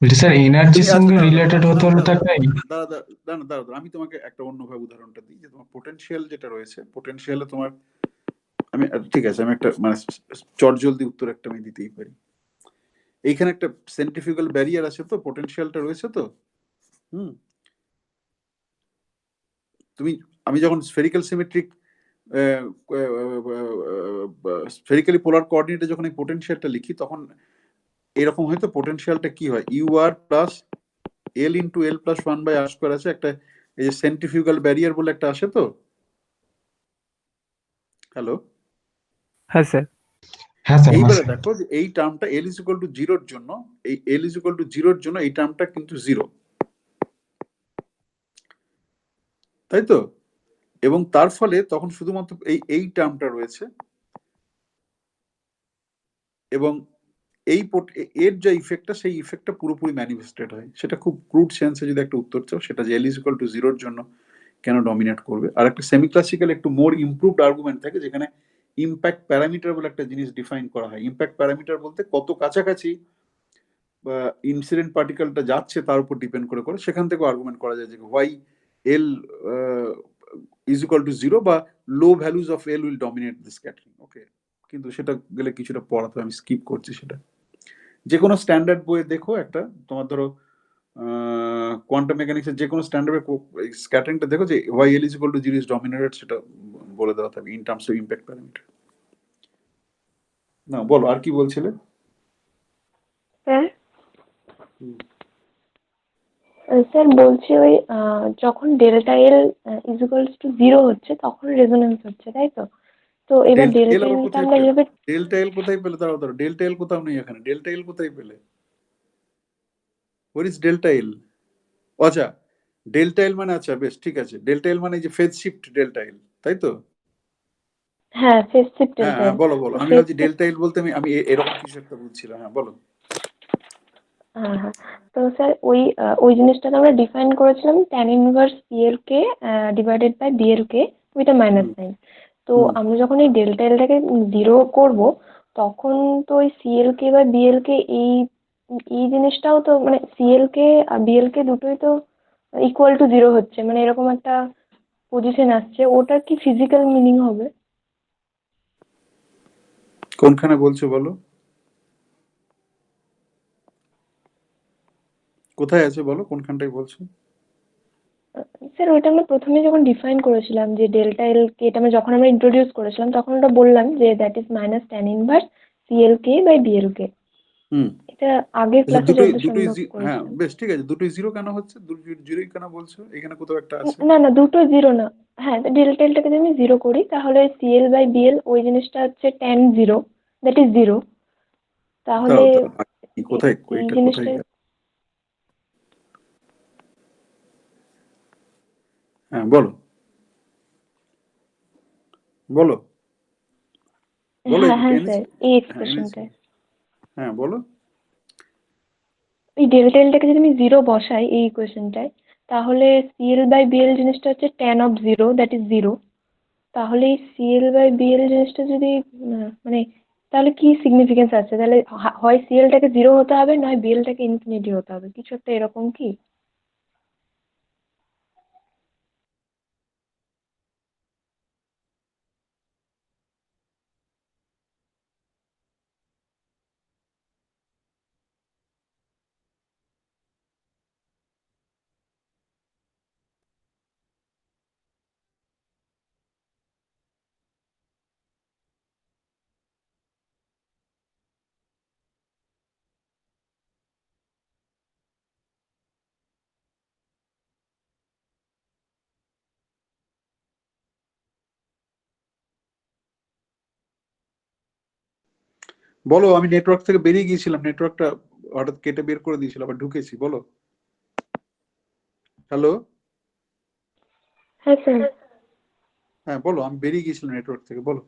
[SPEAKER 2] বলছি স্যার এনার্জির
[SPEAKER 1] তুমি আচ্ছা
[SPEAKER 2] সঙ্গে
[SPEAKER 1] দাঁড়াও দাঁড়াও,
[SPEAKER 2] রিলেটেড হতে হলে তো একটা
[SPEAKER 1] দাঁড়া দাঁড়া দাঁড়া, আমি তোমাকে একটা অন্যভাবে উদাহরণটা দিই, যে তোমার পোটেনশিয়াল যেটা রয়েছে, পোটেনশিয়ালে তোমার আমি ঠিক আছে, আমি একটা মানে চটজলদি উত্তর একটা আমি দিতেই পারি। এইখানে একটা সেন্ট্রিফিউগাল ব্যারিয়ার আছে, তো পোটেনশিয়ালটা রয়েছে তো, হুম। তুমি আমি যখন স্ফেরিক্যাল সিমেট্রিক স্ফেরিক্যালি পোলার কোঅর্ডিনেটে যখন এই পোটেনশিয়ালটা লিখি তখন এরকম হয়তো পোটেনশিয়ালটা কি হয়, U r plus L into L plus one by r square আছে একটা, এই যে সেন্ট্রিফিউগাল ব্যারিয়ার বলে একটা আসে তো, হ্যালো।
[SPEAKER 5] হ্যাঁ স্যার।
[SPEAKER 2] হ্যাঁ স্যার
[SPEAKER 1] এইবারে
[SPEAKER 2] মাসে
[SPEAKER 1] দেখো যে এই টার্মটা এল ইজ ইকুয়াল টু জিরোর জন্য, এই এল ইজ ইকুয়াল টু জিরোর জন্য এই টার্মটা কিন্তু জিরো, তাই তো? এবং তার ফলে তখন শুধুমাত্র এই টার্মটা রয়েছে, এবং এই এর যে ইফেক্টটা সেই ইফেক্টটা পুরোপুরি ম্যানিফেস্টেড হয়। সেটা খুব ক্রুড সেন্সে যদি একটা উত্তর চাও, সেটা যে এল ইজ ইকুয়াল টু জিরোর জন্য কেন ডমিনেট করবে। আর একটা সেমি ক্লাসিক্যাল একটু মোর ইমপ্রুভড আর্গুমেন্ট থাকে যেখানে ইম্প্যাক্ট প্যারামিটার বলে একটা জিনিস ডিফাইন করা হয়। ইম্প্যাক্ট প্যারামিটার বলতে কত কাছাকাছি ইনসিডেন্ট পার্টিকেলটা যাচ্ছে তার উপর ডিপেন্ড করে করে, সেখান থেকে আর্গুমেন্ট করা যায় যে why l is equal to zero বা low values of l will dominate this scattering, okay. কিন্তু সেটা গেলে কিছুটা পড়াতে আমি স্কিপ করছি সেটা। যে কোনো স্ট্যান্ডার্ড বইয়ে দেখো একটা, তোমার ধরো কোয়ান্টাম মেকানিক্সের যে কোনো স্ট্যান্ডার্ডে স্ক্যাটারিংটা দেখো যে Y L is equal to zero is dominated, সেটা বলে দেওয়া থাকবে in terms of impact parameter. না বলো আর কি বলছিলে?
[SPEAKER 6] স্যার স্যার বলছি ওই যখন delta L equals to zero হচ্ছে তখন রেজোনেন্স হচ্ছে তাই তো? তো এবার
[SPEAKER 1] ডেল্টা এল
[SPEAKER 6] ডেল্টা
[SPEAKER 1] আবার
[SPEAKER 6] এলটা
[SPEAKER 1] কোথায়
[SPEAKER 6] আমরা
[SPEAKER 1] পেলে?
[SPEAKER 6] এভাবে
[SPEAKER 1] ডেল্টা এল কোথায় পেলে? দাঁড়াও দাঁড়াও, ডেল্টা এল কোথাও নেই এখানে, ডেল্টা এল কোথায় পেলে? Where is delta L? আচ্ছা, ডেল্টা এল মানে, আচ্ছা বেশ ঠিক আছে, ডেল্টা এল মানে এই যে ফেজ শিফট ডেল্টা এল, তাই তো?
[SPEAKER 6] হ্যাঁ ফেজ শিফট
[SPEAKER 1] হ্যাঁ
[SPEAKER 6] ডেল্টা
[SPEAKER 1] হ্যাঁ
[SPEAKER 6] এল।
[SPEAKER 1] বলো বলো,
[SPEAKER 6] তো
[SPEAKER 1] আমি
[SPEAKER 6] ফেজ
[SPEAKER 1] ভাবছি
[SPEAKER 6] শিফট,
[SPEAKER 1] ডেল্টা এল বলতে আমি আমি এরকম কিছু একটা বুঝছিলাম, হ্যাঁ বলো।
[SPEAKER 6] হ্যাঁ হ্যাঁ। তো স্যার ওই জিনিসটাকে আমরা ডিফাইন করেছিলাম tan inverse PL K divided by BL K with uh minus
[SPEAKER 1] hmm
[SPEAKER 6] sine. তো
[SPEAKER 1] হুম
[SPEAKER 6] আমরা যখন এই ডেল্টা এলটাকে জিরো করব তখন তো ওই সিএল কে বা বিএল কে এই এই জিনিসটাও তো মানে সিএল কে আর বিএল কে দুটোই তো ইকুয়াল টু জিরো হচ্ছে, মানে এরকম একটা পজিশন আসছে ওটার কি ফিজিক্যাল মিনিং হবে?
[SPEAKER 1] কোনখানে বলছো বলো, কোথায় আছে বলো, কোনখানটায় বলছো?
[SPEAKER 6] স্যার ওইটা আমরা প্রথমে যখন ডিফাইন করেছিলাম যে ডেল্টা এল কে, এটা আমরা যখন আমরা ইন্ট্রোডিউস করেছিলাম তখন ওটা বললাম যে that is minus tan inverse CL k by BL k.
[SPEAKER 1] Hmm,
[SPEAKER 6] এটা আগের
[SPEAKER 1] আচ্ছা,
[SPEAKER 6] ক্লাসে
[SPEAKER 1] দুটোই
[SPEAKER 6] যতদূর
[SPEAKER 1] দুটোই
[SPEAKER 6] সম্ভব
[SPEAKER 1] হ্যাঁ
[SPEAKER 6] করেছিলাম।
[SPEAKER 1] বেশ ঠিক আছে, দুটোই জিরো কেন হচ্ছে, দুটোই জিরোই কেন বলছো, এখানে কোথাও একটা আছে।
[SPEAKER 6] না না, দুটো জিরো না। হ্যাঁ, ডেল্টা এলটাকে যদি আমি জিরো করি তাহলে সিএল বাই বিএল ওই জিনিসটা হচ্ছে tan zero, that is zero. তাহলে
[SPEAKER 1] দাঁড়াও দাঁড়াও,
[SPEAKER 6] এই
[SPEAKER 1] কোথায়,
[SPEAKER 6] এই
[SPEAKER 1] এইটা কোথায়
[SPEAKER 6] জিনিসটা,
[SPEAKER 1] গেল? হ্যাঁ বলো বলো বলো,
[SPEAKER 6] হ্যাঁ হ্যাঁ
[SPEAKER 1] এনেছি,
[SPEAKER 6] স্যার এই
[SPEAKER 1] হ্যাঁ এনেছি,
[SPEAKER 6] এক্সপ্রেশনটায়
[SPEAKER 1] হ্যাঁ বলো।
[SPEAKER 6] এই ডেল্টা এলটাকে যদি আমি জিরো বসাই এই ইকুয়েশনটায়, তাহলে সিএল বাই বিএল জিনিসটা হচ্ছে tan of zero, that is zero. তাহলে এই সিএল বাই বিএল জিনিসটা যদি মানে তাহলে কি সিগনিফিকেন্স আছে? তাহলে হয় সিএলটাকে জিরো হতে হবে, নয় বিএলটাকে ইনফিনিটি হতে হবে, কিছু একটা এরকম কি?
[SPEAKER 1] বলো, আমি নেটওয়ার্ক থেকে বেরিয়ে গিয়েছিলাম, নেটওয়ার্কটা হঠাৎ কেটে বের করে দিয়েছিল, আবার ঢুকেছি, বলো। হ্যালো,
[SPEAKER 6] হ্যাঁ স্যার।
[SPEAKER 1] হ্যাঁ বলো, আমি বেরিয়ে গিয়েছিলাম নেটওয়ার্ক থেকে, বলো।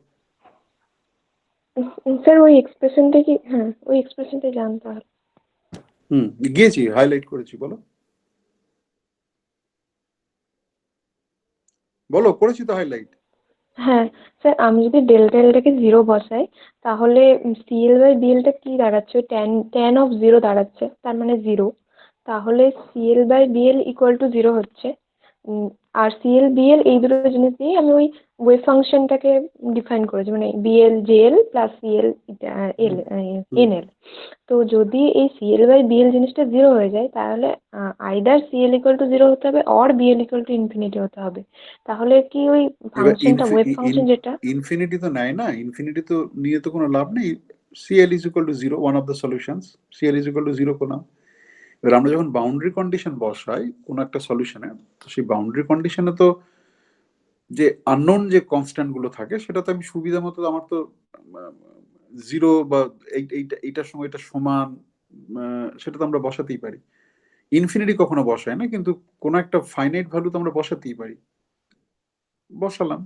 [SPEAKER 6] স্যার ওই এক্সপ্রেশনটা কি, হ্যাঁ ওই এক্সপ্রেশনটা জানতে হবে।
[SPEAKER 1] হুম, গিয়েছি, হাইলাইট করেছি, বলো বলো, করেছি তো হাইলাইট।
[SPEAKER 6] হ্যাঁ স্যার, আমি যদি ডেল্টা এলটাকে জিরো বসাই তাহলে সিএল বাই বিএলটা কি দাঁড়াচ্ছে? ট্যান ট্যান অফ জিরো দাঁড়াচ্ছে, তার মানে জিরো। তাহলে CL by BL equal to zero হচ্ছে। আর সিএল বিএল এই দুটো জিনিস দিয়ে আমি ওই ওয়েভ ফাংশনটাকে ডিফাইন করেছি, মানে BL JL plus CL L
[SPEAKER 1] hmm,
[SPEAKER 6] N L. তো যদি এই সিএল বাই বিএল জিনিসটা জিরো হয়ে যায় তাহলে either CL equal to zero হতে হবে or BL equal to infinity হতে হবে। তাহলে কি ওই
[SPEAKER 1] এবার
[SPEAKER 6] ফাংশনটা, ওয়েভ ফাংশন যেটা,
[SPEAKER 1] ইনফিনিটি তো নেয় না, ইনফিনিটি তো নিয়ে তো কোনো লাভ নেই। CL is equal to zero, one of the solutions, CL is equal to zero করলাম। এবার আমরা যখন বাউন্ডারি কন্ডিশন বসাই কোনো একটা সলিউশনে, তো সেই বাউন্ডারি কন্ডিশনে তো যে আননোন যে কনস্ট্যান্ট গুলো থাকে সেটা তো আমি সুবিধা মতো, আমার তো জিরো বা এইটার সময় এটা সমান, সেটা তো আমরা বসাতেই পারি। ইনফিনিটি কখনো বসায় না, কিন্তু কোনো একটা ফাইনাইট ভ্যালু তো আমরা বসাতেই পারি, বসালাম।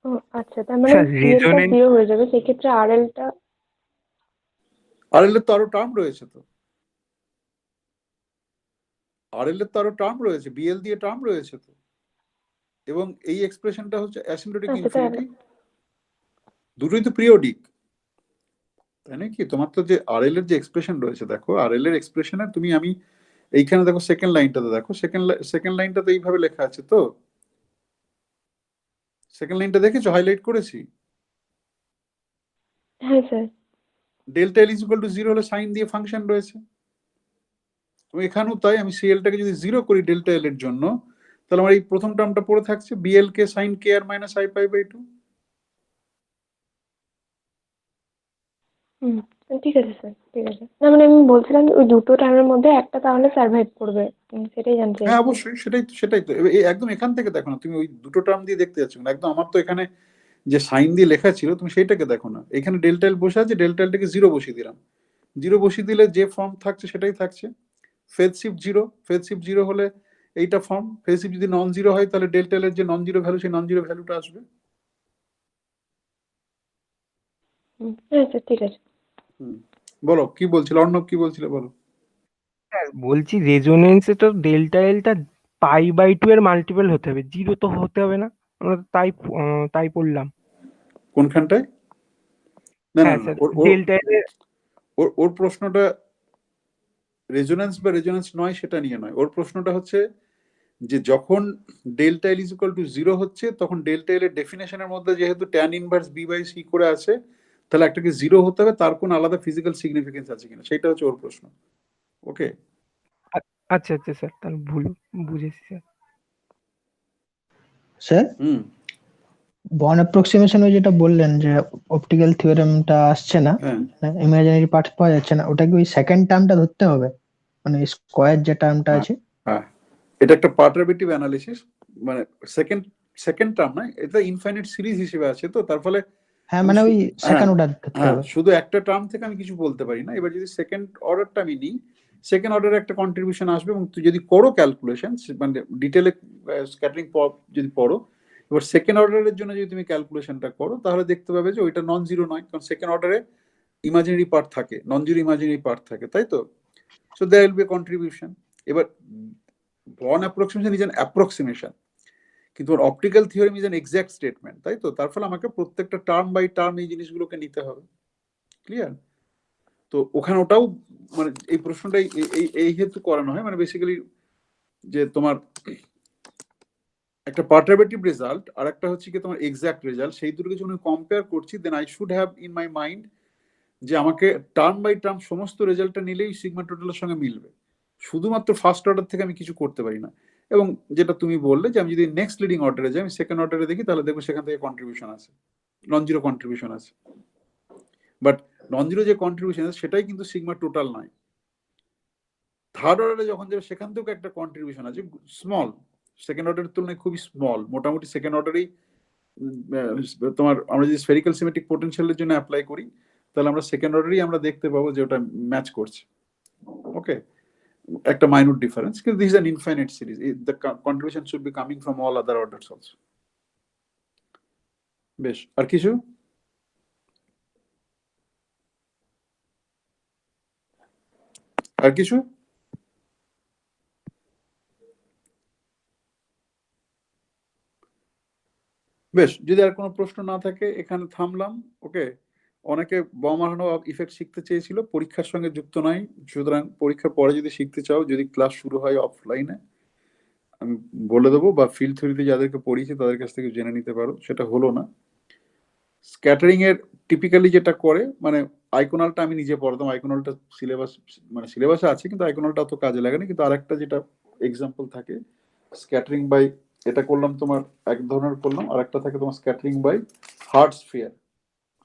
[SPEAKER 6] ও আচ্ছা, তার মানে
[SPEAKER 5] স্যার
[SPEAKER 6] সিএলটা
[SPEAKER 5] রেজোনেন্স,
[SPEAKER 6] জিরো হয়ে যাবে সেক্ষেত্রে আরএলটা।
[SPEAKER 1] আর এর তো আরো টার্ম রয়েছে, তো আর এর তো আরো টার্ম রয়েছে, বিএল দিয়ে টার্ম রয়েছে তো, এবং এই এক্সপ্রেশনটা হচ্ছে অ্যাসিম্পটোটিক
[SPEAKER 6] আচ্ছা তাহলে
[SPEAKER 1] ইনফিনিটি, দুটোই তো পিরিয়ডিক, তাই নাকি? তোমার তো যে আর এর যে এক্সপ্রেশন রয়েছে, দেখো আর এর এক্সপ্রেশনে তুমি, আমি এইখানে দেখো সেকেন্ড লাইনটাতে, দেখো সেকেন্ড লাইনটাতে এইভাবে লেখা আছে তো, সেকেন্ড লাইনটা দেখেছো, হাইলাইট করেছি।
[SPEAKER 6] হ্যাঁ sir.
[SPEAKER 1] Delta L is equal to zero হলে সাইন দিয়ে ফাংশন রয়েছে, তো এখানেও তাই। আমি সিএলটাকে যদি জিরো করি ডেল্টা এল এর জন্য, তাহলে আমার এই প্রথম টার্মটা পড়ে থাকছে, BL k sine k R minus i pi by two.
[SPEAKER 6] Hmm, ঠিক আছে স্যার, ঠিক আছে। না মানে আমি বলছিলাম যে ওই দুটো টার্মের মধ্যে একটা তাহলে সার্ভাইভ করবে, সেটাই জানতে
[SPEAKER 1] হ্যাঁ
[SPEAKER 6] চাইছিলাম।
[SPEAKER 1] অবশ্যই, সেটাই তো একদম এখান থেকে দেখো না, তুমি ওই দুটো টার্ম দিয়ে দেখতে যাচ্ছ না, একদম আমার তো এখানে যে সাইন দিয়ে লেখা ছিল তুমি সেইটাকে দেখো না, এখানে ডেল্টা এল বসে আছে, ডেল্টা এলটাকে জিরো বসিয়ে দিলাম, জিরো বসিয়ে দিলে যে ফর্ম থাকছে সেটাই থাকছে। Phase shift zero, phase shift zero হলে এইটা ফর্ম, ফেজ শিফট যদি নন জিরো হয় তাহলে ডেল্টা এল এর যে নন জিরো ভ্যালু, সেই নন জিরো ভ্যালুটা আসবে।
[SPEAKER 6] হ্যাঁ স্যার, ঠিক আছে।
[SPEAKER 1] হুম, বলো কি বলছিল অর্ণব, কি বলছিলে বলো।
[SPEAKER 5] স্যার বলছি রেজোনেন্সে তো ডেল্টা এলটা পাই বাই টু এর মাল্টিপল হতে হবে, জিরো তো হতে হবে না? আমরা তো তাই পড়লাম।
[SPEAKER 1] কোনখানটায়? না না
[SPEAKER 5] হ্যাঁ
[SPEAKER 1] না,
[SPEAKER 5] স্যার,
[SPEAKER 1] ওর ওর
[SPEAKER 5] ডেল্টা এল
[SPEAKER 1] ওর ওর প্রশ্নটা রেজোনেন্স বা রেজোনেন্স নয় সেটা নিয়ে নয়, ওর প্রশ্নটা হচ্ছে যে যখন delta L is equal to 0 হচ্ছে তখন ডেল্টা এল এর ডেফিনেশনের মধ্যে যেহেতু tan inverse B by C করে আছে, তাহলে একটাকে 0 হতে হবে, তার কোন আলাদা ফিজিক্যাল সিগনিফিকেন্স আছে কিনা সেটা হচ্ছে ওর প্রশ্ন। ওকে,
[SPEAKER 5] আচ্ছা আচ্ছা স্যার, তাহলে বুঝেছি স্যার।
[SPEAKER 3] স্যার বর্ন অ্যাপ্রক্সিমেশন ওই যেটা বললেন যে অপটিক্যাল থিওরেমটা আসছে না,
[SPEAKER 1] হ্যাঁ
[SPEAKER 3] ইমাজিনারি পার্ট পাওয়া যাচ্ছে না, ওটা কি ওই সেকেন্ড টার্মটা ধরতে হবে, মানে স্কয়ার যে টার্মটা আছে?
[SPEAKER 1] হ্যাঁ, এটা একটা পার্টারবেটিভ অ্যানালিসিস, মানে সেকেন্ড টার্ম না, এটা ইনফাইনাইট সিরিজ হিসেবে আছে, তো তার ফলে
[SPEAKER 3] হ্যাঁ মানে ওই সেকেন্ড অর্ডার ধরতে
[SPEAKER 1] হ্যাঁ
[SPEAKER 3] হবে।
[SPEAKER 1] শুধু একটা টার্ম থেকে আমি কিছু বলতে পারি না। এবার যদি সেকেন্ড অর্ডারটা আমি নিই, সেকেন্ড অর্ডারে একটা কন্ট্রিবিউশন আসবে, এবং তুই যদি করো ক্যালকুলেশন, মানে ডিটেলে স্ক্যাটারিং যদি পড়ো, এবার সেকেন্ড অর্ডারের জন্য যদি তুমি ক্যালকুলেশনটা করো, তাহলে দেখতে পাবে যে ওইটা নন জিরো নয়, কারণ সেকেন্ড অর্ডারে ইমাজিনারি পার্ট থাকে, নন জিরো ইমাজিনারি পার্ট থাকে, তাই তো? So there will be a contribution. এবার Born approximation is an approximation, কিন্তু optical theorem is an exact statement, তাই তো? তার ফলে আমাকে প্রত্যেকটা টার্ম বাই টার্ম এই জিনিসগুলোকে নিতে হবে। ক্লিয়ার? তো ওখানে ওটাও মানে এই প্রশ্নটাই এই হেতু করানো হয়, মানে বেসিক্যালি যে তোমার একটা পার্টারবেটিভ রেজাল্ট আর একটা হচ্ছে কি তোমার এক্সাক্ট রেজাল্ট, সেই দুটোকে যখন কম্পেয়ার করছি, then I should have in my mind যে আমাকে টার্ম বাই টার্ম সমস্ত রেজাল্টটা নিলেই সিগমা টোটালের সঙ্গে মিলবে, শুধুমাত্র ফার্স্ট অর্ডার থেকে আমি কিছু করতে পারি না। এবং যেটা তুমি বললে যে আমি যদি নেক্সট লিডিং অর্ডারে যাই, আমি সেকেন্ড অর্ডারে দেখি, তাহলে দেখবো সেখান থেকে কন্ট্রিবিউশন আছে, নন জিরো কন্ট্রিবিউশন আছে। বাট নন জিরো যে কন্ট্রিবিউশন আছে সেটাই কিন্তু সিগমা টোটাল নয়। থার্ড অর্ডারে যখন যাবে সেখান থেকেও একটা কন্ট্রিবিউশন আছে, স্মল, সেকেন্ড অর্ডারের তুলনায় খুবই স্মল, মোটামুটি সেকেন্ড অর্ডারেই তোমার আমরা যদি স্ফেরিক্যাল সিমেট্রিক পোটেনশিয়ালের জন্য অ্যাপ্লাই করি, তাহলে আমরা সেকেন্ড অর্ডারেই আমরা দেখতে পাবো যে ওটা ম্যাচ করছে। ওকে, একটা মাইনর ডিফারেন্স, কিন্তু this is an infinite series, the contribution should be coming from all other orders also. বেশ, আর কিছু? আর কিছু? বেশ, যদি আর কোনো প্রশ্ন না থাকে এখানে থামলাম। ওকে, অনেকে বমারহানো ইফেক্ট শিখতে চেয়েছিল, পরীক্ষার সঙ্গে যুক্ত নাই, সুতরাং পরীক্ষার পরে যদি শিখতে চাও, যদি ক্লাস শুরু হয় অফলাইনে, আমি বলে দেবো, বা ফিল্ড থিওরিতে যাদেরকে পড়িয়েছি তাদের কাছ থেকে জেনে নিতে পারো। সেটা হলো না, স্ক্যাটারিং এর টিপিক্যালি যেটা করে, মানে আইকোনালটা আমি নিজে পড়াতাম, আইকোনালটা সিলেবাস মানে সিলেবাসে আছে, কিন্তু আইকোনালটা অত কাজে লাগে না। কিন্তু আরেকটা যেটা এক্সাম্পল থাকে স্ক্যাটারিং বাই, এটা করলাম তোমার এক ধরনের করলাম, আর একটা থাকে তোমার scattering by hard sphere,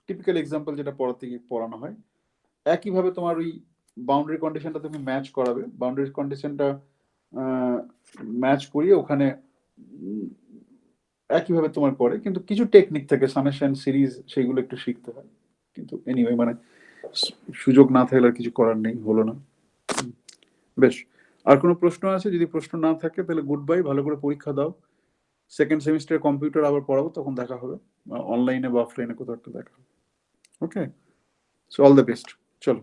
[SPEAKER 1] typical example যেটা পড়ানো হয়। একইভাবে তোমার ওই বাউন্ডারি কন্ডিশনটা তুমি ম্যাচ করাবে, বাউন্ডারি কন্ডিশনটা ম্যাচ করিয়ে ওখানে একইভাবে তোমার করে, কিন্তু কিছু টেকনিক থাকে, সামেশন সিরিজ, সেইগুলো একটু শিখতে হয়। কিন্তু এনিওয়ে, মানে সুযোগ না থাকলে আর কিছু করার নেই, হলো না। বেশ, আর কোনো প্রশ্ন আছে? যদি প্রশ্ন না থাকে তাহলে গুড বাই, ভালো করে পরীক্ষা দাও। সেকেন্ড সেমিস্টারে কম্পিউটার আবার পড়াবো, তখন দেখা হবে, অনলাইনে বা অফলাইনে কোথাও একটা দেখা হবে। ওকে, সো অল দ্য বেস্ট, চলো।